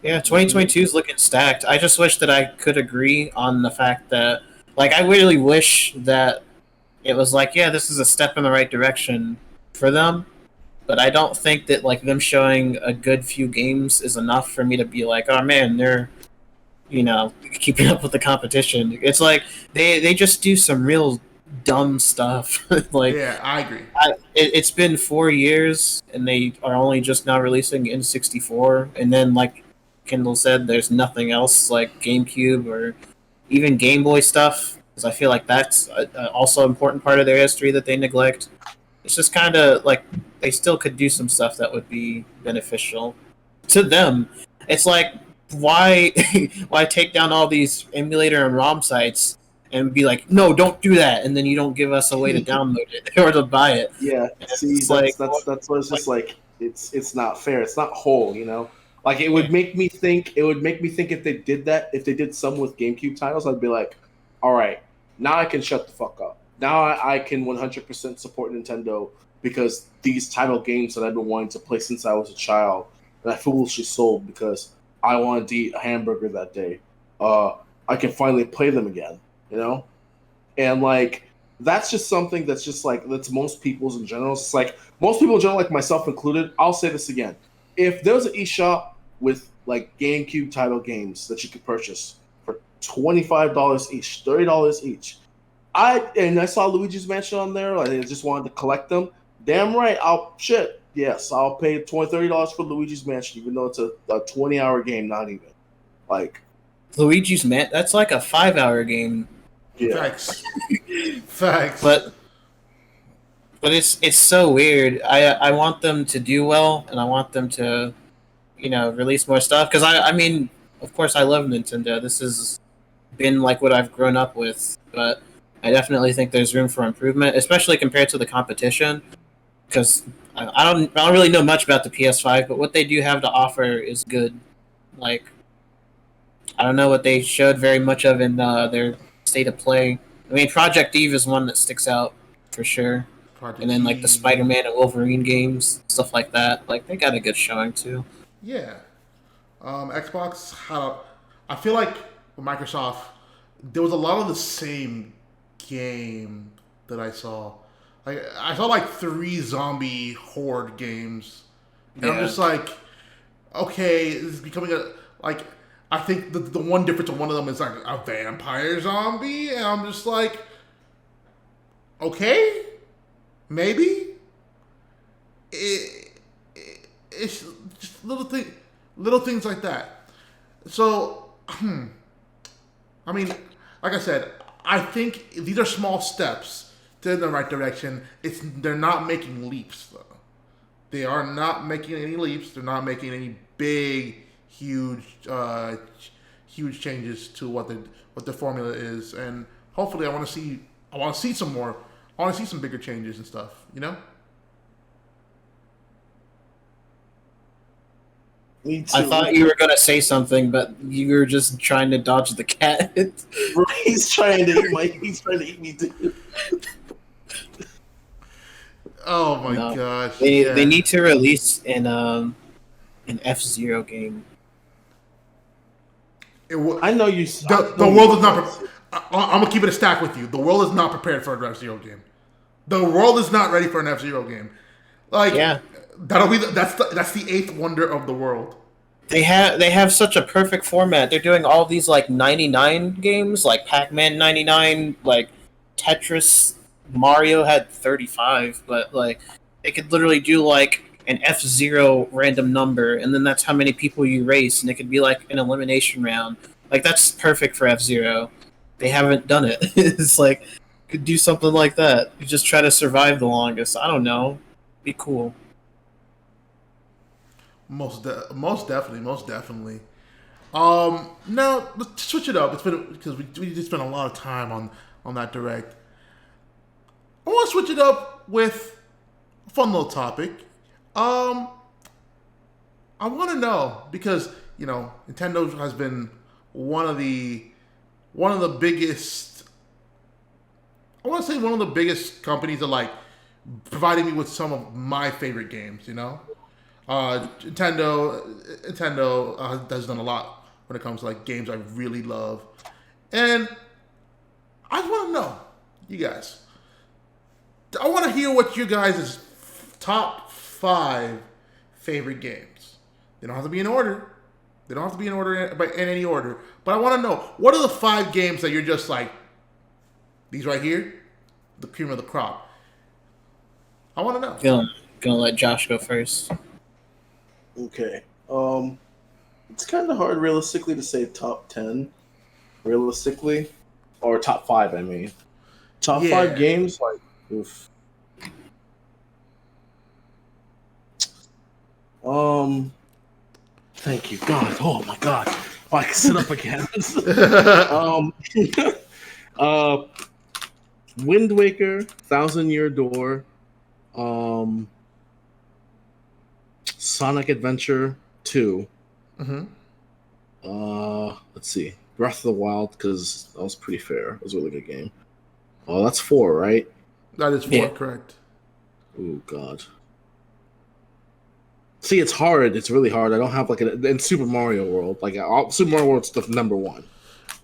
Yeah, 2022 is looking stacked. I just wish that I could agree on the fact that, like, I really wish that it was like, yeah, this is a step in the right direction for them, but I don't think that like them showing a good few games is enough for me to be like, oh man, they're, you know, keeping up with the competition. It's like they just do some real dumb stuff. Like, yeah, I agree. It's been 4 years and they are only just now releasing N64, and then like Kendall said, there's nothing else like GameCube or even Game Boy stuff, because I feel like that's also an important part of their history that they neglect. It's just kind of like they still could do some stuff that would be beneficial to them. It's like, why take down all these emulator and ROM sites and be like, no, don't do that, and then you don't give us a way to download it or to buy it. Yeah, see, that's what it's just like. It's not fair. It's not whole, you know. Like it would make me think. It would make me think if they did that, if they did some with GameCube titles, I'd be like, all right, now I can shut the fuck up. Now I can 100% support Nintendo because these title games that I've been wanting to play since I was a child, and I foolishly sold because I wanted to eat a hamburger that day. I can finally play them again, you know? And like that's just something that's just like that's most people's in general. It's like most people in general, like myself included, I'll say this again. If there was an eShop with like GameCube title games that you could purchase for $25 each, $30 each, I saw Luigi's Mansion on there, like I just wanted to collect them. Damn right, I'll pay $20, $30 for Luigi's Mansion, even though it's a 20-hour game, not even. Like Luigi's Mansion, that's like a 5-hour game. Yeah. Facts. But it's so weird. I want them to do well, and I want them to, you know, release more stuff. Because I mean, of course, I love Nintendo. This has been like what I've grown up with. But I definitely think there's room for improvement, especially compared to the competition. Because I don't really know much about the PS5, but what they do have to offer is good. Like, I don't know what they showed very much of in their state of play. I mean, Project Eve is one that sticks out for sure. And then like the Spider-Man and Wolverine games, stuff like that. Like they got a good showing too. Yeah. Xbox had I feel like with Microsoft, there was a lot of the same game that I saw. Like I saw like 3 zombie horde games. And I'm just like, okay, this is becoming I think the one difference of one of them is like a vampire zombie, and I'm just like, okay, maybe. It's just little things like that. So, I mean, like I said, I think these are small steps in the right direction. They're not making leaps though. They are not making any leaps. They're not making any big, huge changes to what the formula is. And hopefully, I want to see some more. I want to see some bigger changes and stuff. You know. Me too. I thought you were gonna say something, but you were just trying to dodge the cat. He's trying to eat me too. Oh my gosh! They need to release an F-Zero game. I know you. The world is not. I'm gonna keep it a stack with you. The world is not prepared for an F-Zero game. The world is not ready for an F-Zero game. Like, yeah. That's the eighth wonder of the world. They have such a perfect format. They're doing all these like 99 games, like Pac-Man 99, like Tetris. Mario had 35, but like they could literally do like an F-Zero random number, and then that's how many people you race, and it could be like an elimination round. Like that's perfect for F-Zero. They haven't done it. It's like could do something like that. You just try to survive the longest. I don't know. Be cool. Most definitely. Now let's switch it up. It's been because we just spent a lot of time on that direct. I want to switch it up with a fun little topic. I want to know because Nintendo has been one of the biggest. I want to say one of the biggest companies that like providing me with some of my favorite games. Nintendo has done a lot when it comes to like games I really love, and I just want to know, you guys. I want to hear what you guys' top 5 favorite games. They don't have to be in order. They don't have to be in order in any order. But I want to know, what are the 5 games that you're just like, these right here, the cream of the crop. I want to know. Gonna let Josh go first. Okay. It's kind of hard realistically to say top 10. Realistically. Or top 5, I mean. Top 5 games, like, oof. Thank you, God. Oh my God. Oh, I can sit up again. Wind Waker, Thousand Year Door, Sonic Adventure 2. Let's see. Breath of the Wild, because that was pretty fair. It was a really good game. Oh, that's 4, right? That is 4, correct. Oh, God. See, it's hard. It's really hard. I don't have like in Super Mario World. Like Super Mario World's the number 1.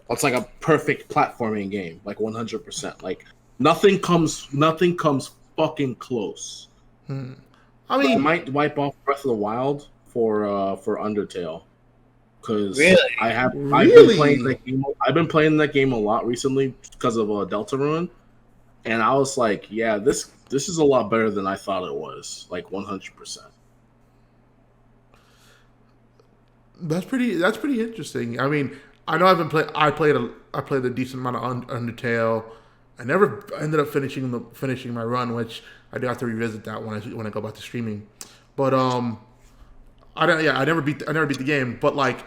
It's like a perfect platforming game, like 100%. Like nothing comes fucking close. I mean, I might wipe off Breath of the Wild for Undertale, because really? I've been playing that game. I've been playing that game a lot recently because of Deltarune, and I was like, yeah, this is a lot better than I thought it was. Like 100%. That's pretty interesting. I mean, I know I played a decent amount of Undertale. I never ended up finishing my run, which I do have to revisit that when I go back to streaming. But I never beat the game. But like,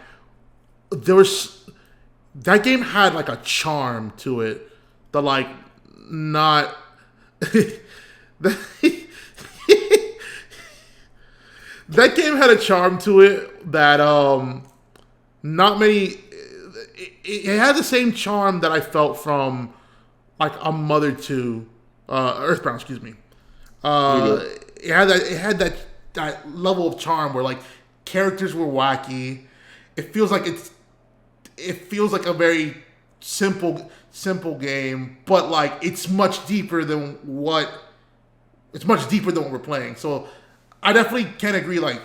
that game had like a charm to it that like not. That game had a charm to it that not many. It had the same charm that I felt from like a Mother 2, Earthbound. Excuse me. It had that level of charm where like characters were wacky. It feels like a very simple game, but like it's much deeper than what we're playing. So I definitely can agree. Like,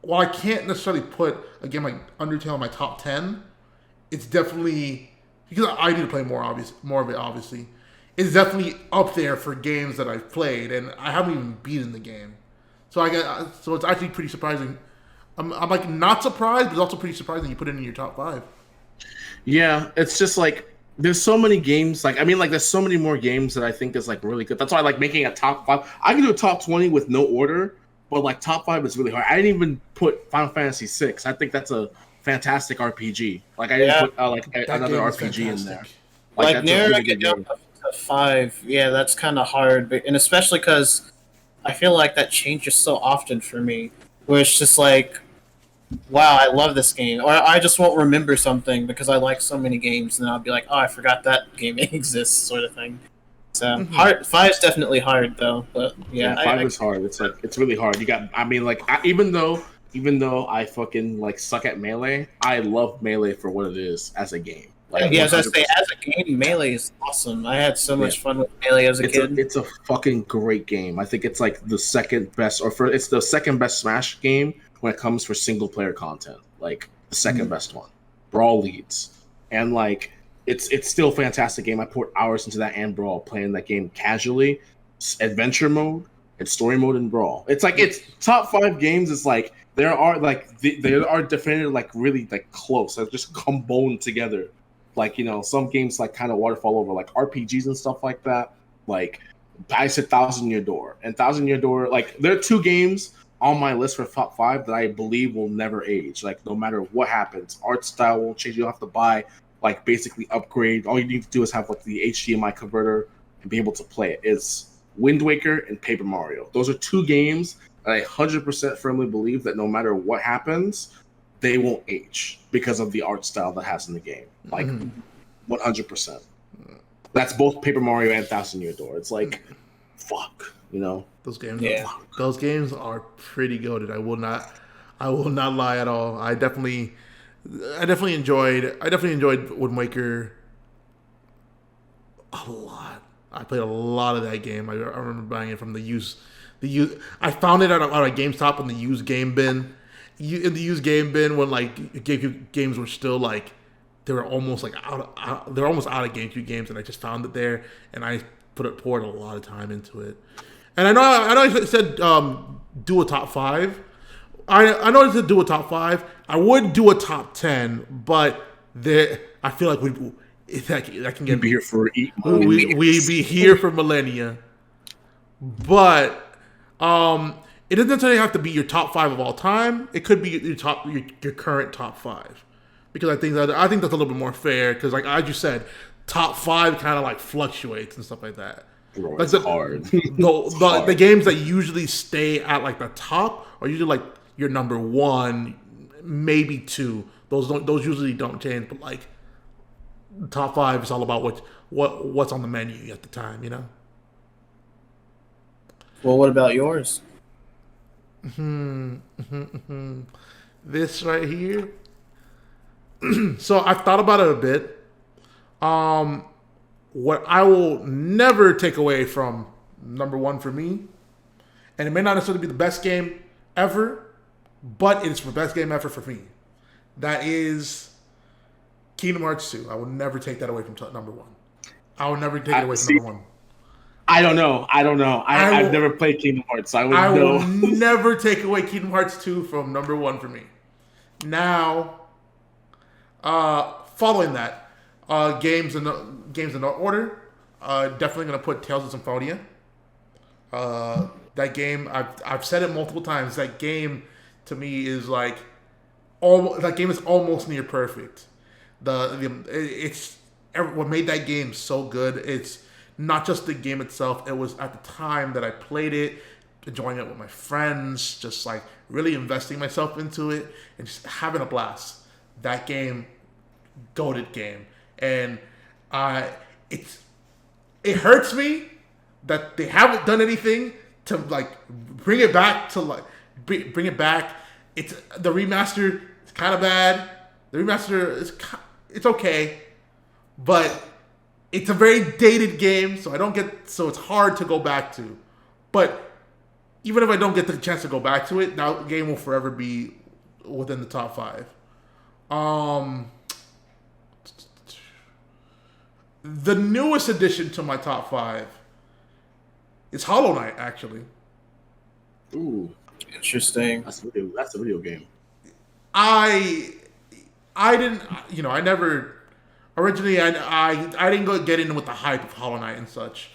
while I can't necessarily put a game like Undertale in my top 10, it's definitely because I need to play more of it. Obviously, is definitely up there for games that I've played, and I haven't even beaten the game. So so it's actually pretty surprising. I'm like not surprised, but it's also pretty surprising you put it in your top 5. Yeah, it's just like there's so many games. Like I mean, like there's so many more games that I think is like really good. That's why I like making a top 5. I can do a top 20 with no order, but like top 5 is really hard. I didn't even put Final Fantasy 6. I think that's a fantastic RPG. Like I didn't put another RPG in there. Like narrowing it down to 5, yeah, that's kind of hard, and especially because I feel like that changes so often for me, where it's just like, wow, I love this game, or I just won't remember something because I like so many games, and I'll be like, oh, I forgot that game exists, sort of thing. So hard. 5 is definitely hard though, but yeah, 5 is hard. It's like it's really hard. You got. I mean, like even though I fucking like suck at Melee, I love Melee for what it is as a game. Like, yeah, as I say, as a game, Melee is awesome. I had so much fun with Melee as a kid. It's a fucking great game. I think it's like the second best, it's the second best Smash game when it comes for single player content. Like the second best one. Brawl leads, and like it's still a fantastic game. I poured hours into that and Brawl, playing that game casually. Adventure mode and story mode and Brawl. It's like it's top 5 games. It's like there are definitive like really like close. They're just combined together. Like, you know, some games like kind of waterfall over, like RPGs and stuff like that. Like I said, Thousand Year Door and Thousand Year Door. Like there are 2 games on my list for top 5 that I believe will never age. Like no matter what happens, art style won't change. You don't have to buy like basically upgrade. All you need to do is have like the HDMI converter and be able to play it. It's Wind Waker and Paper Mario. Those are 2 games that I 100% firmly believe that no matter what happens, they won't age because of the art style that has in the game. Like 100%. That's both Paper Mario and Thousand Year Door. It's like, fuck, you know. Those games are pretty goated. I will not lie at all. I definitely enjoyed Wind Waker a lot. I played a lot of that game. I remember buying it from the used. I found it on a GameStop in the used game bin. In the used game bin when like games were still like they were almost like they're almost out of GameCube games, and I just found it there, and I poured a lot of time into it. And I know I said do a top 5. I know I said do a top 5. I would do a top 10, but I feel like that can get be here for we be here for millennia. But it doesn't necessarily have to be your top 5 of all time. It could be your current top 5, because I think that's a little bit more fair. Because like as you said, top 5 kind of like fluctuates and stuff like that. Bro, like it's hard. The games that usually stay at like the top are usually like your number 1, maybe 2. Those usually don't change. But like the top 5 is all about what's on the menu at the time, you know. Well, what about yours? This right here. So I've thought about it a bit. What I will never take away from number 1 for me, and it may not necessarily be the best game ever, but it's the best game ever for me. That is Kingdom Hearts 2. I will never take that away from number 1. I will never take it away from number 1. I don't know. I've never played Kingdom Hearts, so I will never take away Kingdom Hearts 2 from number 1 for me. Now, following that, games in no order. Definitely gonna put Tales of Symphonia. That game, I've said it multiple times. That game to me is like that game is almost near perfect. It's what made that game so good. It's not just the game itself. It was at the time that I played it, enjoying it with my friends, just like really investing myself into it and just having a blast. That game, goated game, and it hurts me that they haven't done anything to like bring it back bring it back. It's the remaster. It's kind of bad. The remaster is it's okay, but it's a very dated game, so it's hard to go back to. But even if I don't get the chance to go back to it, now the game will forever be within the top 5. The newest addition to my top 5 is Hollow Knight, actually. Ooh, Interesting. that's a video game. I didn't, I never originally I didn't get in with the hype of Hollow Knight and such.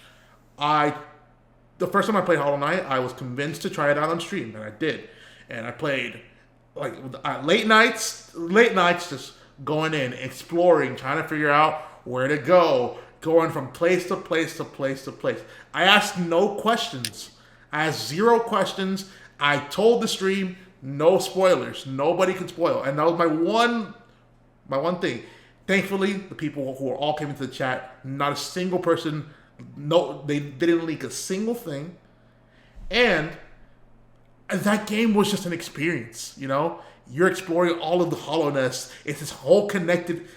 The first time I played Hollow Knight, I was convinced to try it out on stream, and I did. And I played like late nights, just going in, exploring, trying to figure out where to go, going from place to place to place to place. I asked no questions. I asked 0 questions. I told the stream no spoilers. Nobody could spoil, and that was my one thing. Thankfully, the people who all came into the chat, not a single person, no, they didn't leak a single thing, and that game was just an experience. You're exploring all of the hollowness. It's this whole connected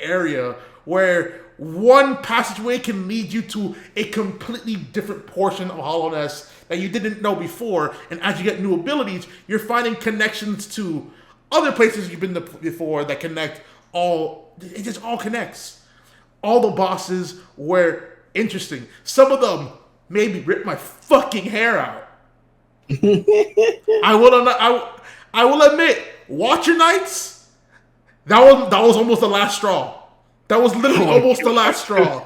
area where one passageway can lead you to a completely different portion of hollowness that you didn't know before. And as you get new abilities, you're finding connections to other places you've been to before that connect all. It just all connects. All the bosses were interesting. Some of them made me rip my fucking hair out. I will admit, Watcher Knights, that was almost the last straw. That was literally almost the last straw.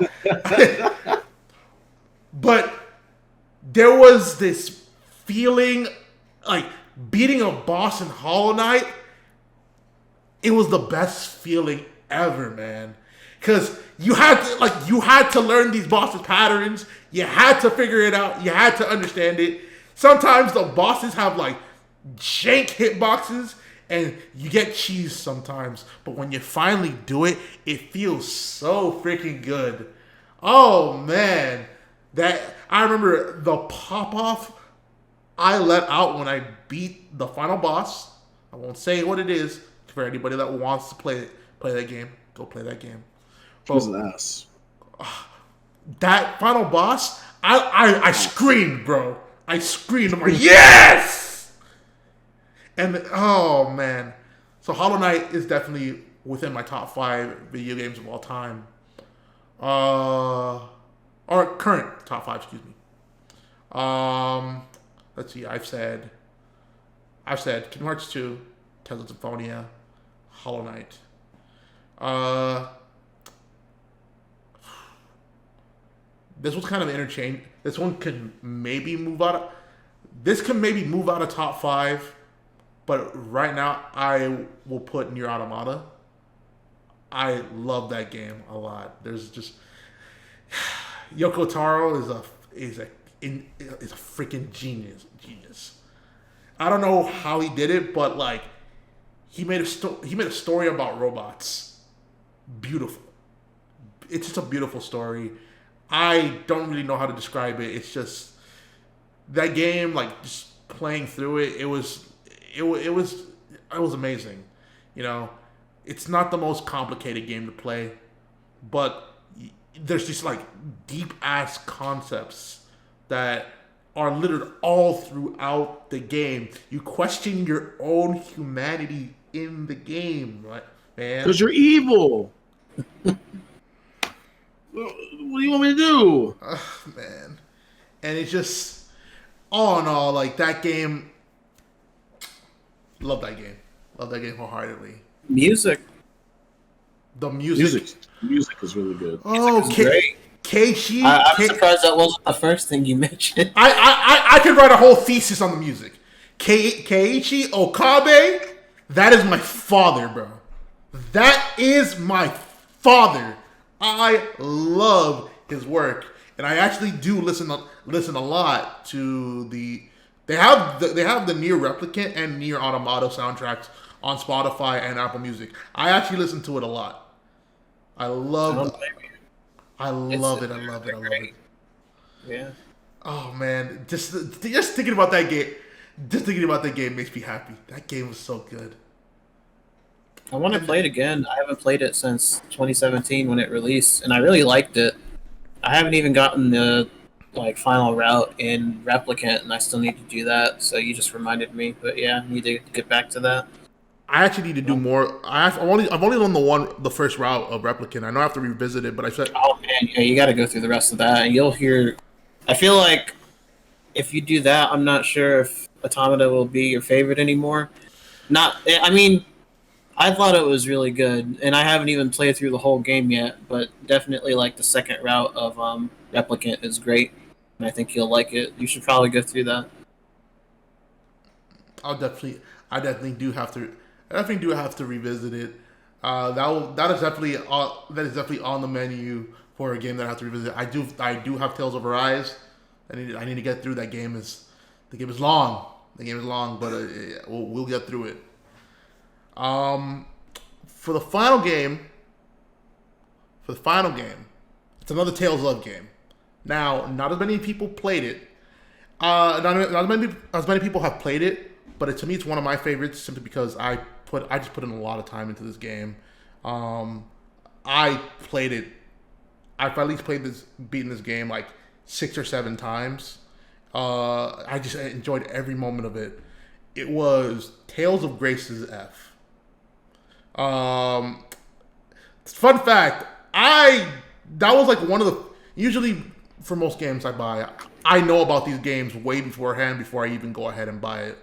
But there was this feeling like beating a boss in Hollow Knight. It was the best feeling ever, man. Because you had to learn these bosses' patterns. You had to figure it out. You had to understand it. Sometimes the bosses have like jank hitboxes, and you get cheese sometimes. But when you finally do it, it feels so freaking good. Oh man, I remember the pop off I let out when I beat the final boss. I won't say what it is for anybody that wants to play that game. Go play that game. It was an ass. That final boss, I screamed, bro. I screamed. I'm like, yes! And oh man, so Hollow Knight is definitely within my top 5 video games of all time. Or current top 5, excuse me. Let's see. I've said Kingdom Hearts 2, Tales of Symphonia, Hollow Knight. This was kind of interchange. This one can maybe move out. This can maybe move out of top 5, but right now I will put Nier Automata. I love that game a lot. There's just Yoko Taro is a freaking genius. I don't know how he did it, but like he made a story about robots. Beautiful. It's just a beautiful story. I don't really know how to describe it. It's just that game, like just playing through it. It was amazing. It's not the most complicated game to play, but there's these like deep ass concepts that are littered all throughout the game. You question your own humanity in the game, right, man? Because you're evil. What do you want me to do? Man. And it's just, all in all, like that game, love that game. Love that game wholeheartedly. Music. The music is really good. Oh, Keiichi. I'm surprised that wasn't the first thing you mentioned. I could write a whole thesis on the music. Keiichi Okabe, that is my father, bro. That is my father. I love his work, and I actually do listen a lot to the. They have the Nier Replicant and Nier Automata soundtracks on Spotify and Apple Music. I actually listen to it a lot. I love it. Yeah. Oh man, just thinking about that game. Just thinking about that game makes me happy. That game was so good. I want to play it again. I haven't played it since 2017 when it released, and I really liked it. I haven't even gotten the final route in Replicant, and I still need to do that. So you just reminded me. But yeah, I need to get back to that. I actually need to do more. I've only done the first route of Replicant. I know I have to revisit it, but I said, Oh man, yeah, you got to go through the rest of that, and you'll hear. I feel like if you do that, I'm not sure if Automata will be your favorite anymore. Not, I mean, I thought it was really good, and I haven't even played through the whole game yet, but definitely like the second route of Replicant is great, and I think you'll like it. You should probably go through that. I definitely do have to. I definitely do have to revisit it. That is definitely on the menu for a game that I have to revisit. I do have Tales of Arise. I need to get through that game. The game is long. The game is long, but we'll get through it. For the final game, it's another Tales of game. Now, not as many people played it. Not as many people have played it, but to me, it's one of my favorites simply because I just put in a lot of time into this game. I played it. I've at least beaten this game like 6 or 7 times. I just enjoyed every moment of it. It was Tales of Grace's F. Fun fact, that was like one of the, usually for most games I buy, I know about these games way beforehand before I even go ahead and buy it.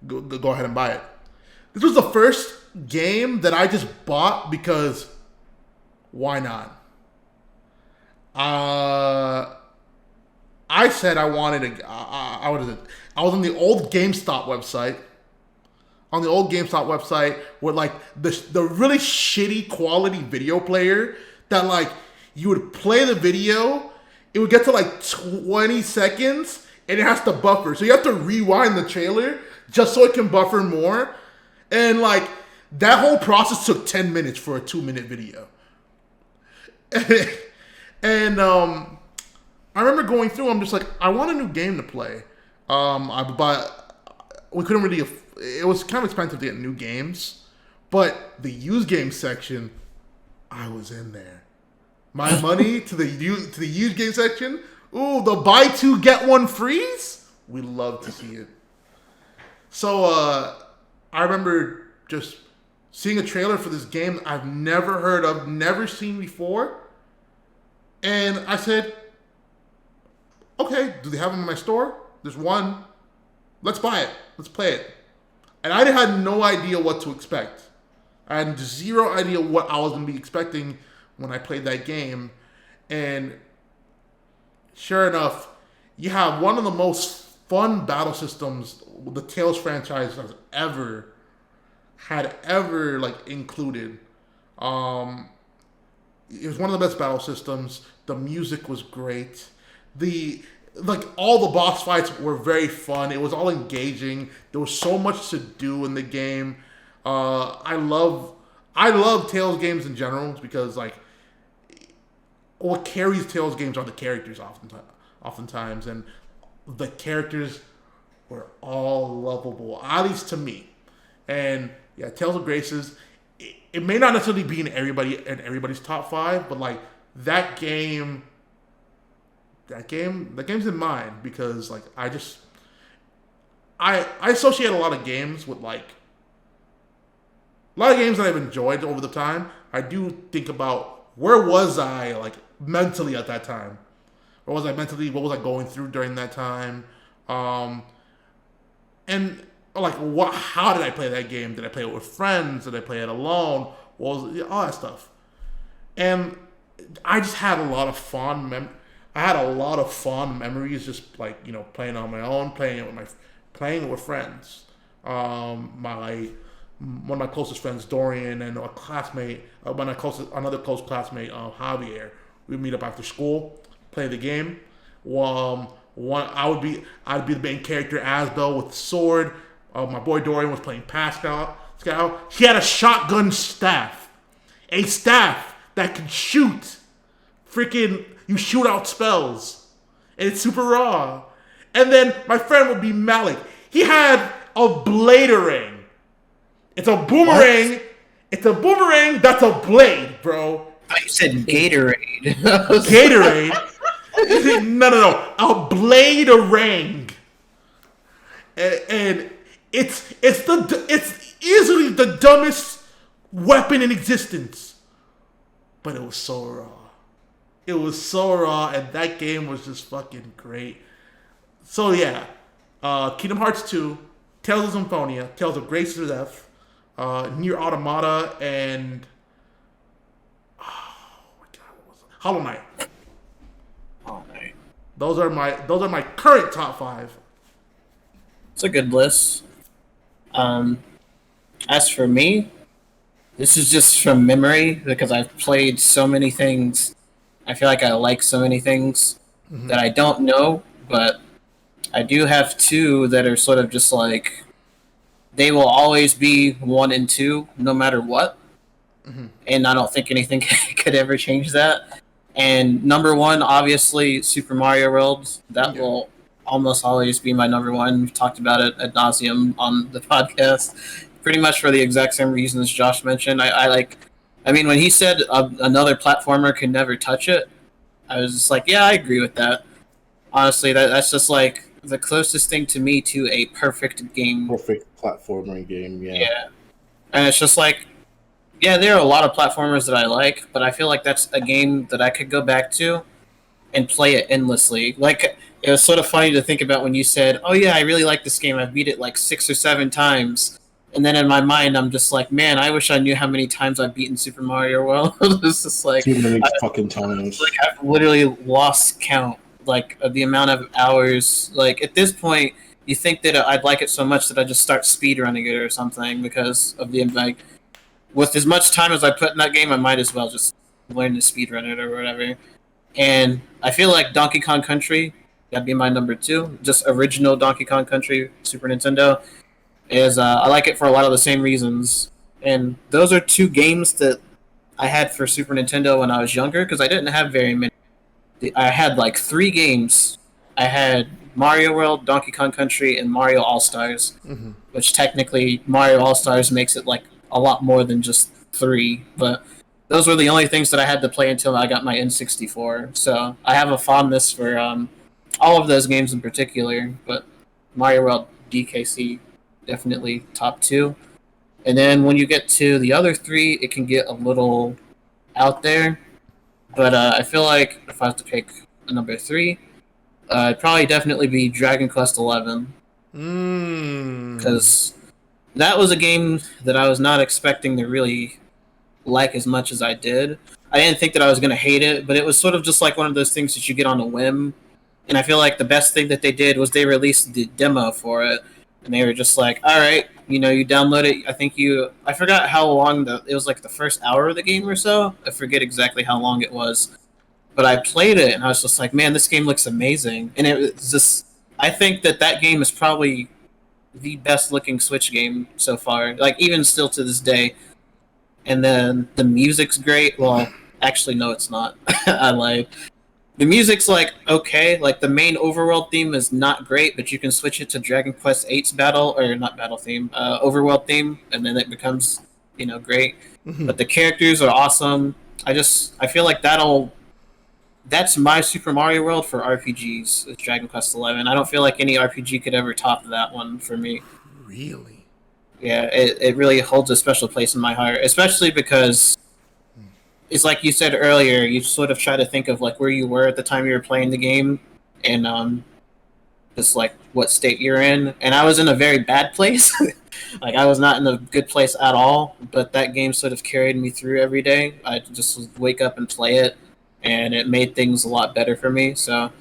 Go ahead and buy it. This was the first game that I just bought because why not? I said I wanted I was on the old GameStop website. On the old GameStop website with like the really shitty quality video player that like you would play the video, it would get to like 20 seconds and it has to buffer. So you have to rewind the trailer just so it can buffer more. And like that whole process took 10 minutes for a 2-minute video. And I remember going through, I'm just like, I want a new game to play. We couldn't really, it was kind of expensive to get new games, but the used game section, I was in there. My money to the used game section. Ooh, the buy 2 get 1 freeze. We love to see it. So I remember just seeing a trailer for this game I've never heard of, never seen before, and I said, okay, do they have them in my store? There's one. Let's buy it. Let's play it. And I had no idea what to expect. I had zero idea what I was going to be expecting when I played that game. And sure enough, you have one of the most fun battle systems the Tales franchise has ever like included. It was one of the best battle systems. The music was great. All the boss fights were very fun. It was all engaging. There was so much to do in the game. I love Tales games in general because like what carries Tales games are the characters oftentimes, and the characters were all lovable, at least to me. And yeah, Tales of Graces, it may not necessarily be in everybody's top 5, but like that game's in mine because like I associate a lot of games with like a lot of games that I've enjoyed over the time. I do think about where was I like mentally at that time? Where was I mentally? What was I going through during that time? And like how did I play that game? Did I play it with friends? Did I play it alone? All that stuff. And I just had a lot of fond memories just like, you know, playing on my own, playing it with friends. One of my closest friends, Dorian, and a classmate, another close classmate, Javier. We'd meet up after school, play the game. I'd be the main character, Asbel, with the sword. My boy Dorian was playing Pascal. He had a shotgun staff, a staff that could shoot. You shoot out spells, and it's super raw. And then my friend would be Malik. He had a bladerang. It's a boomerang. What? It's a boomerang that's a blade, bro. Oh, you said Gatorade. Gatorade? No. A bladerang. And it's easily the dumbest weapon in existence. But it was so raw. It was so raw, and that game was just fucking great. So yeah, Kingdom Hearts 2, Tales of Symphonia, Tales of Grace or Death, Nier Automata, and Hollow Knight. Hollow Knight. Those are my current top 5. It's a good list. As for me, this is just from memory because I've played so many things. I feel like I like so many things that I don't know, but I do have 2 that are sort of just like they will always be 1 and 2 no matter what. And I don't think anything could ever change that. And number 1, obviously, Super Mario World. That will almost always be my number 1. We've talked about it ad nauseum on the podcast, pretty much for the exact same reasons Josh mentioned. I mean, when he said another platformer could never touch it, I was just like, yeah, I agree with that. Honestly, that's just like the closest thing to me to a perfect game. Perfect platformer game, yeah. Yeah. And it's just like, yeah, there are a lot of platformers that I like, but I feel like that's a game that I could go back to and play it endlessly. Like, it was sort of funny to think about when you said, oh yeah, I really like this game. I've beat it like 6 or 7 times. And then in my mind, I'm just like, man, I wish I knew how many times I've beaten Super Mario World. It's just like, Too many fucking times. like I've literally lost count, like, of the amount of hours. Like, at this point, you think that I'd like it so much that I just start speedrunning it or something because of the, like, with as much time as I put in that game, I might as well just learn to speedrun it or whatever. And I feel like Donkey Kong Country, that'd be my number 2. Just original Donkey Kong Country, Super Nintendo. Is I like it for a lot of the same reasons. And those are 2 games that I had for Super Nintendo when I was younger, because I didn't have very many. I had like 3 games. I had Mario World, Donkey Kong Country, and Mario All-Stars, which technically Mario All-Stars makes it like a lot more than just 3, but those were the only things that I had to play until I got my N64. So I have a fondness for all of those games in particular, but Mario World, DKC, definitely top 2. And then when you get to the other 3, it can get a little out there. But I feel like if I have to pick a number 3, it'd probably definitely be Dragon Quest XI. Because that was a game that I was not expecting to really like as much as I did. I didn't think that I was going to hate it, but it was sort of just like one of those things that you get on a whim. And I feel like the best thing that they did was they released the demo for it. And they were just like, all right, you download it. I forgot how long it was, like the first hour of the game or so. I forget exactly how long it was. But I played it and I was just like, man, this game looks amazing. And it was just, I think that game is probably the best looking Switch game so far. Like, even still to this day. And then the music's great. Well, actually, no, it's not. I lied. The music's like okay, like the main overworld theme is not great, but you can switch it to Dragon Quest VIII's overworld theme, and then it becomes, great. But the characters are awesome. I feel like that's my Super Mario World for RPGs, is Dragon Quest XI. I don't feel like any RPG could ever top that one for me. Really? Yeah, it really holds a special place in my heart, especially because it's like you said earlier, you sort of try to think of like where you were at the time you were playing the game and just like what state you're in. And I was in a very bad place. Like I was not in a good place at all, but that game sort of carried me through every day. I just would wake up and play it, and it made things a lot better for me. So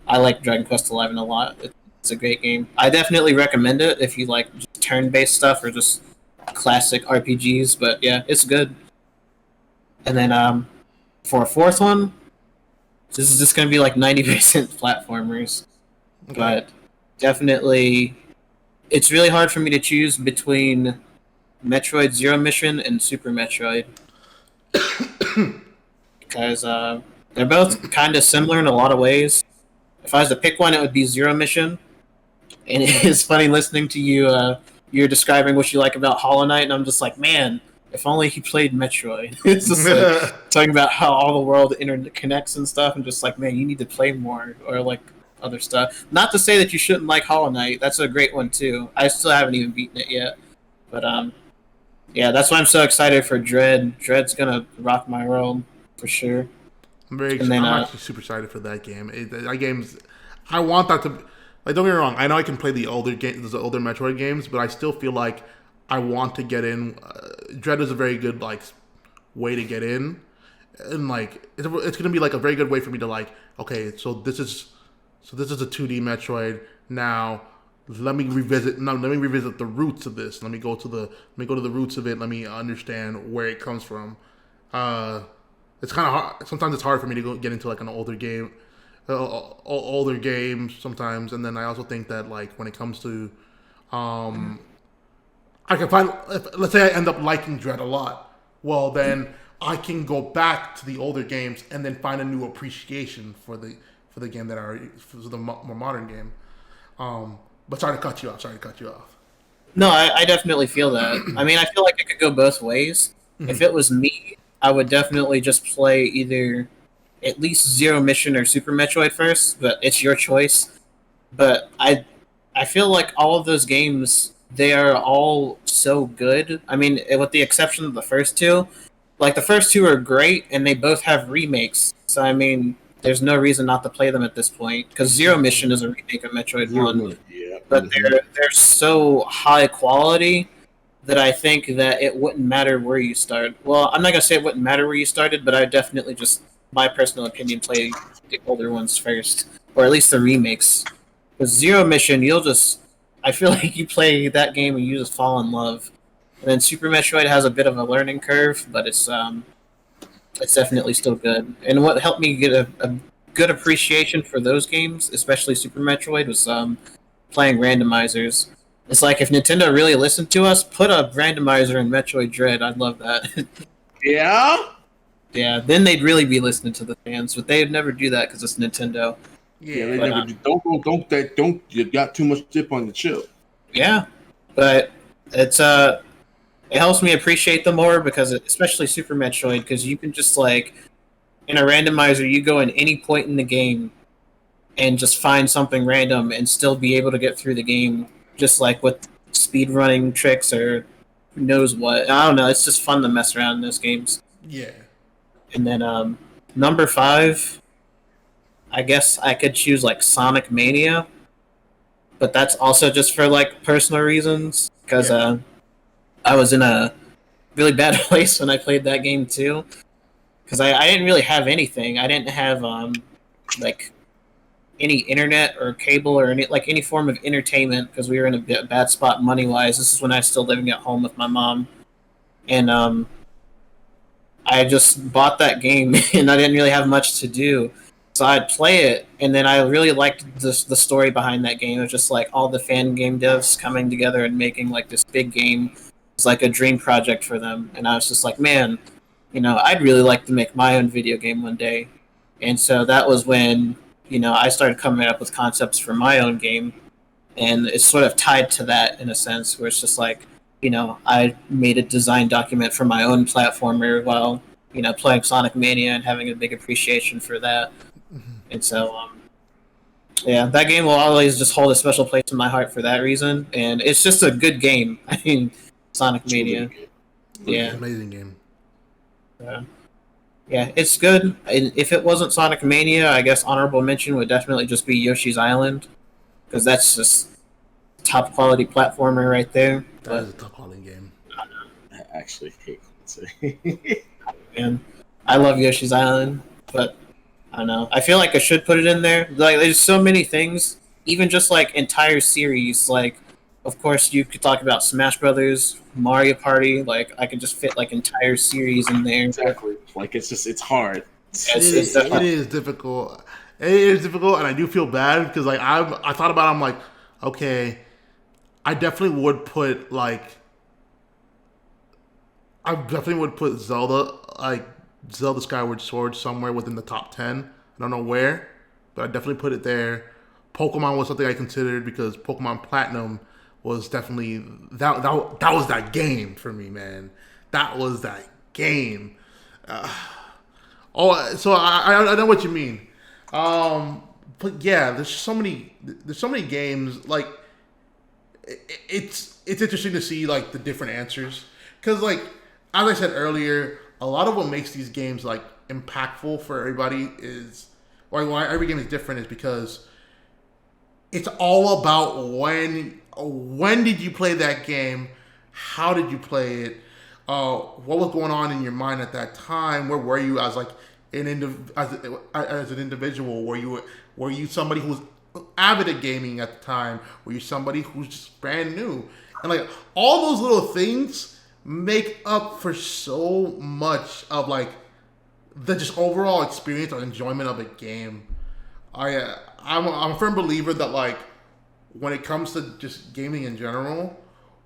I like Dragon Quest XI a lot. It's a great game. I definitely recommend it if you like just turn-based stuff or just classic RPGs, but yeah, it's good. And then for a fourth one, this is just going to be like 90% platformers. Okay. But definitely, it's really hard for me to choose between Metroid Zero Mission and Super Metroid. Because they're both kind of similar in a lot of ways. If I was to pick one, it would be Zero Mission. And it is funny listening to you. You're describing what you like about Hollow Knight, and I'm just like, man, if only he played Metroid. It's just like talking about how all the world interconnects and stuff, and just like, man, you need to play more, or like other stuff. Not to say that you shouldn't like Hollow Knight. That's a great one too. I still haven't even beaten it yet. But yeah, that's why I'm so excited for Dread. Dread's gonna rock my world for sure. I'm actually super excited for that game. That game's. I want that to. Like, don't get me wrong. I know I can play the older Metroid games, but I still feel like I want to get in. Dread is a very good way to get in, and it's gonna be a very good way for me to okay, so this is a 2D Metroid now. Let me revisit the roots of this. Let me go to the roots of it. Let me understand where it comes from. It's kind of hard. Sometimes it's hard for me to get into an older game, sometimes. And then I also think that when it comes to, I can find. Let's say I end up liking Dread a lot. Well, then I can go back to the older games and then find a new appreciation for the game for the more modern game. But sorry to cut you off. No, I definitely feel that. I mean, I feel like it could go both ways. Mm-hmm. If it was me, I would definitely just play either at least Zero Mission or Super Metroid first, but it's your choice. But I feel like all of those games, they are all so good. I mean, with the exception of the first two. The first two are great, and they both have remakes. So, I mean, there's no reason not to play them at this point, because Zero Mission is a remake of Metroid 1. Yeah. But they're so high quality that I think that it wouldn't matter where you start. Well, I'm not going to say it wouldn't matter where you started, but I would definitely just, my personal opinion, play the older ones first. Or at least the remakes. Because Zero Mission, I feel like you play that game and you just fall in love. And then Super Metroid has a bit of a learning curve, but it's definitely still good. And what helped me get a good appreciation for those games, especially Super Metroid, was playing randomizers. It's like if Nintendo really listened to us, put a randomizer in Metroid Dread. I'd love that. Yeah? Yeah, then they'd really be listening to the fans, but they'd never do that because it's Nintendo. Yeah, they never do. Don't. You got too much dip on the chip. Yeah, but it helps me appreciate them more because, especially Super Metroid, because you can just in a randomizer, you go in any point in the game and just find something random and still be able to get through the game, just with speed running tricks or who knows what. I don't know. It's just fun to mess around in those games. Yeah. And then number 5, I guess I could choose Sonic Mania, but that's also just for personal reasons because I was in a really bad place when I played that game too. Because I didn't really have anything. I didn't have any internet or cable or any form of entertainment because we were in a bad spot money wise. This is when I was still living at home with my mom, and I just bought that game and I didn't really have much to do, so I'd play it. And then I really liked the story behind that game. It was just all the fan game devs coming together and making this big game. It's a dream project for them, and I was just man, I'd really like to make my own video game one day. And so that was when I started coming up with concepts for my own game, and it's sort of tied to that in a sense, where it's just I made a design document for my own platformer while playing Sonic Mania and having a big appreciation for that. Mm-hmm. And so yeah, that game will always just hold a special place in my heart for that reason, and it's just a good game. I mean, Sonic Mania, yeah, amazing game. Yeah, it's good. If it wasn't Sonic Mania, I guess honorable mention would definitely just be Yoshi's Island, because that's just top quality platformer right there. That is a top quality game. I actually hate it. Man, I love Yoshi's Island, but I don't know. I feel like I should put it in there. There's so many things, even just entire series. Of course, you could talk about Smash Brothers, Mario Party. I could just fit entire series in there. Exactly. It's hard. It is difficult. It is difficult, and I do feel bad because I thought about it, I'm like, okay, I definitely would put Zelda Skyward Sword somewhere within the top 10. I don't know where, but I definitely put it there. Pokemon was something I considered because Pokemon Platinum was definitely that was that game for me, man. That was that game. So I know what you mean. But yeah, there's so many games it's interesting to see like the different answers because like as I said earlier, a lot of what makes these games like impactful for everybody is why every game is different is because it's all about when did you play that game, how did you play it, what was going on in your mind at that time, where were you as like as an individual, were you somebody who was avid at gaming at the time, were you somebody who's just brand new, and like all those little things make up for so much of like the just overall experience or enjoyment of a game. I'm a firm believer that like when it comes to just gaming in general,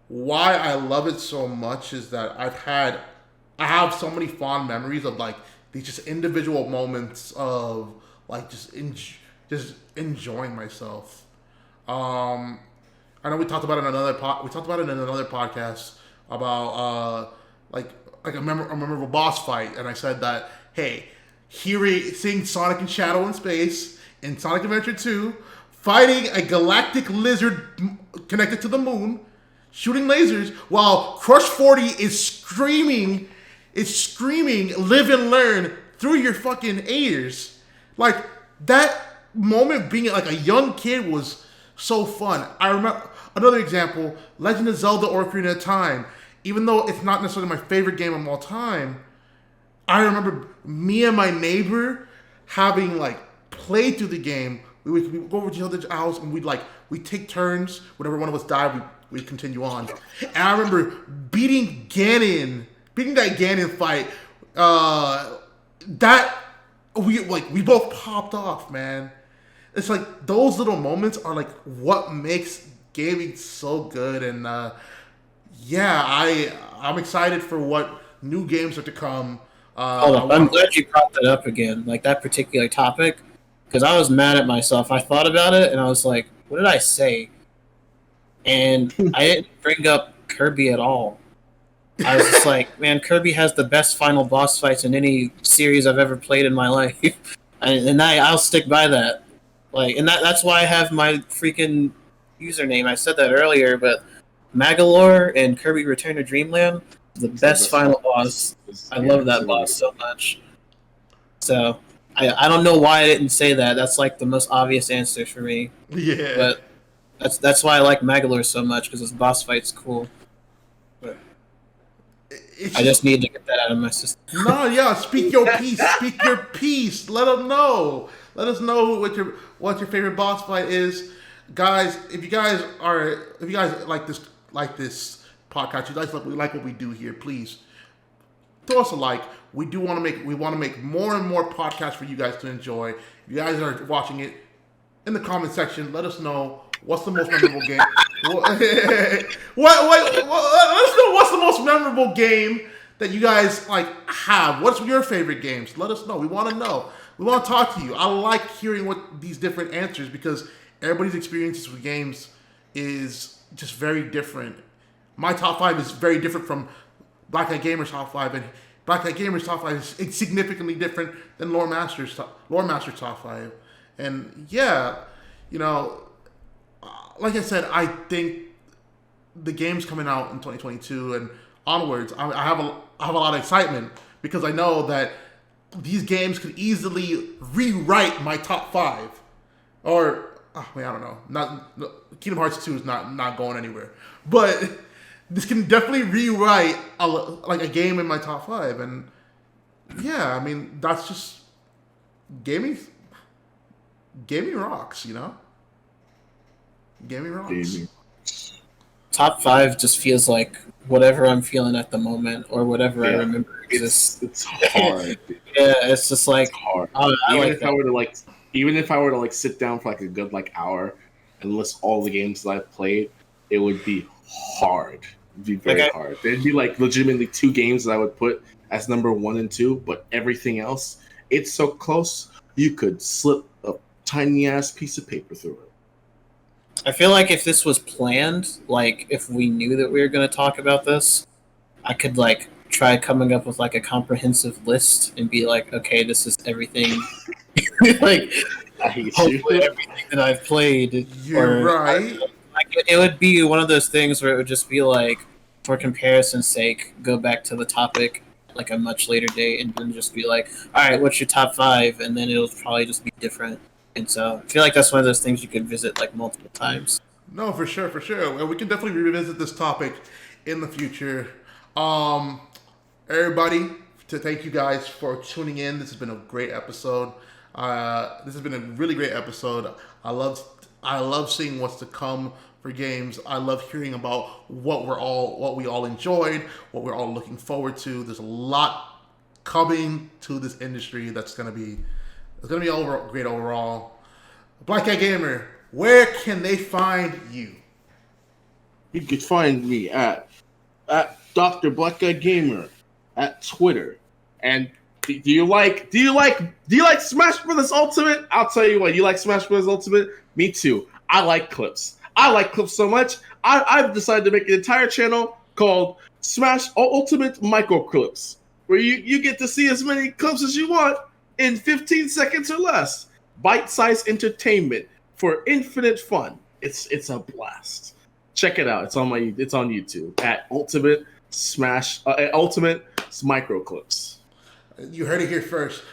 why I love it so much is that I have so many fond memories of like these just individual moments of like just enjoying myself. I know we talked about it in another podcast about like a memorable boss fight, and I said that hey, seeing Sonic and Shadow in space in Sonic Adventure 2, fighting a galactic lizard connected to the moon, shooting lasers, while Crush 40 is screaming, live and learn through your fucking ears. Like, that moment being like a young kid was so fun. I remember, another example, Legend of Zelda Ocarina of Time. Even though it's not necessarily my favorite game of all time, I remember me and my neighbor having like played through the game. We would go over to each other's house and we'd take turns. Whenever one of us died, we'd continue on. And I remember beating that Ganon fight. We both popped off, man. It's like those little moments are like what makes gaming so good, and I'm excited for what new games are to come. I'm glad you brought that up again, like that particular topic, because I was mad at myself. I thought about it and I was like, what did I say? And I didn't bring up Kirby at all. I was just like, man, Kirby has the best final boss fights in any series I've ever played in my life. and I'll stick by that. Like, and that's why I have my freaking username. I said that earlier, but Magalore and Kirby Return to Dreamland, the best final boss. I love that boss so much. So I don't know why I didn't say that. That's like the most obvious answer for me. Yeah. But that's why I like Magalore so much, because his boss fight's cool. But I just need to get that out of my system. No, yeah, speak your piece. Speak your piece. Let them know. Let us know what your favorite boss fight is, guys. If you guys like this podcast, you guys like what we do here, please throw us a like. We want to make more and more podcasts for you guys to enjoy. If you guys are watching it, in the comment section, let us know what's the most memorable game. Let us know what's the most memorable game that you guys like have. What's your favorite games? Let us know. We want to know. We want to talk to you. I like hearing what these different answers, because everybody's experiences with games is just very different. My top 5 is very different from Black Hat Gamer's top 5, and Black Hat Gamer's top 5 is significantly different than Lore Master's top 5. And yeah, like I said, I think the games coming out in 2022 and onwards, I have a lot of excitement, because I know that these games could easily rewrite my top 5. Or I don't know. Kingdom Hearts 2 is not going anywhere, but this can definitely rewrite a game in my top 5. And yeah, I mean, that's just gaming. Gaming rocks, Gaming rocks. Top 5 just feels like whatever I'm feeling at the moment, or whatever I remember exists. It's hard. Yeah, it's just like it's hard. Even if I were to sit down for a good hour and list all the games that I've played, it would be hard. It'd be very hard. There'd be legitimately 2 games that I would put as number 1 and 2, but everything else, it's so close you could slip a tiny ass piece of paper through it. I feel like if this was planned, if we knew that we were going to talk about this, I could try coming up with a comprehensive list and be like, okay, this is everything. I hate hopefully you. everything that I've played. You're right. Like, it would be one of those things where it would just be like, for comparison's sake, go back to the topic like a much later date, and then just be like, all right, what's your top 5? And then it'll probably just be different. And so I feel like that's one of those things you could visit like multiple times. No, for sure, for sure. And we can definitely revisit this topic in the future. Everybody, to thank you guys for tuning in. This has been a great episode. This has been a really great episode. I love seeing what's to come for games. I love hearing about what we all enjoyed, what we're all looking forward to. There's a lot coming to this industry that's gonna be great overall. Black Cat Gamer, where can they find you? You can find me at Dr. Black Guy Gamer at Twitter. And do you like Smash Brothers Ultimate? I'll tell you what, you like Smash Brothers Ultimate? Me too. I like clips. I like clips so much. I've decided to make an entire channel called Smash Ultimate Micro Clips, where you get to see as many clips as you want in 15 seconds or less. Bite-sized entertainment for infinite fun. It's a blast. Check it out. It's on YouTube at Ultimate Micro Clips. You heard it here first.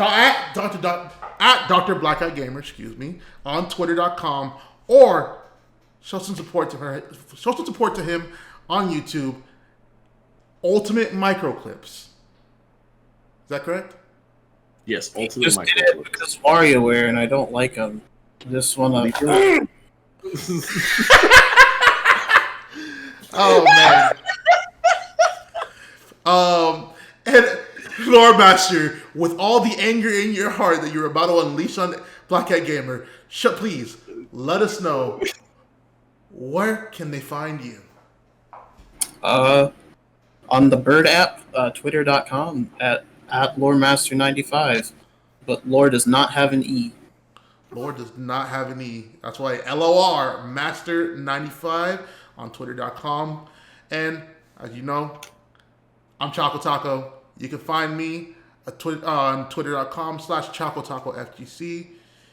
At Dr. Black Eye Gamer, on Twitter.com, or show some support to him on YouTube. Ultimate Micro Clips. Is that correct? Yes, Ultimate Just Micro did it Clips. because WarioWare, and I don't like him. Just want to. Oh man. And Lord Master, with all the anger in your heart that you're about to unleash on Black Cat Gamer, please let us know, where can they find you? On the Bird app, twitter.com at LoreMaster95. But Lore does not have an E. Lord does not have an E. That's why LOR Master95 on Twitter.com. And as you know, I'm Choco Taco. You can find me on Twitter.com/ChocoTacoFGC.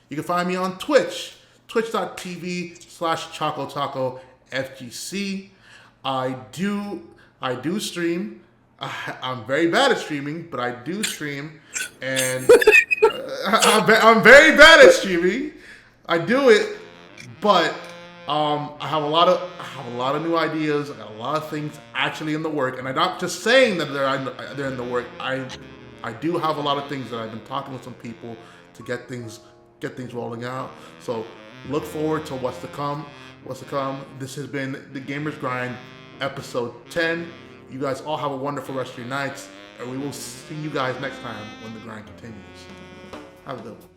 You can find me on Twitch, twitch.tv/ChocoTacoFGC. I do stream. I'm very bad at streaming, but I do stream, and I'm very bad at streaming. I do it, but I have a lot of new ideas. I got a lot of things actually in the work, and I'm not just saying that they're in the work. I do have a lot of things that I've been talking with some people to get things rolling out. So look forward to what's to come. This has been The Gamer's Grind, episode 10. You guys all have a wonderful rest of your nights, and we will see you guys next time when the grind continues. Have a good one.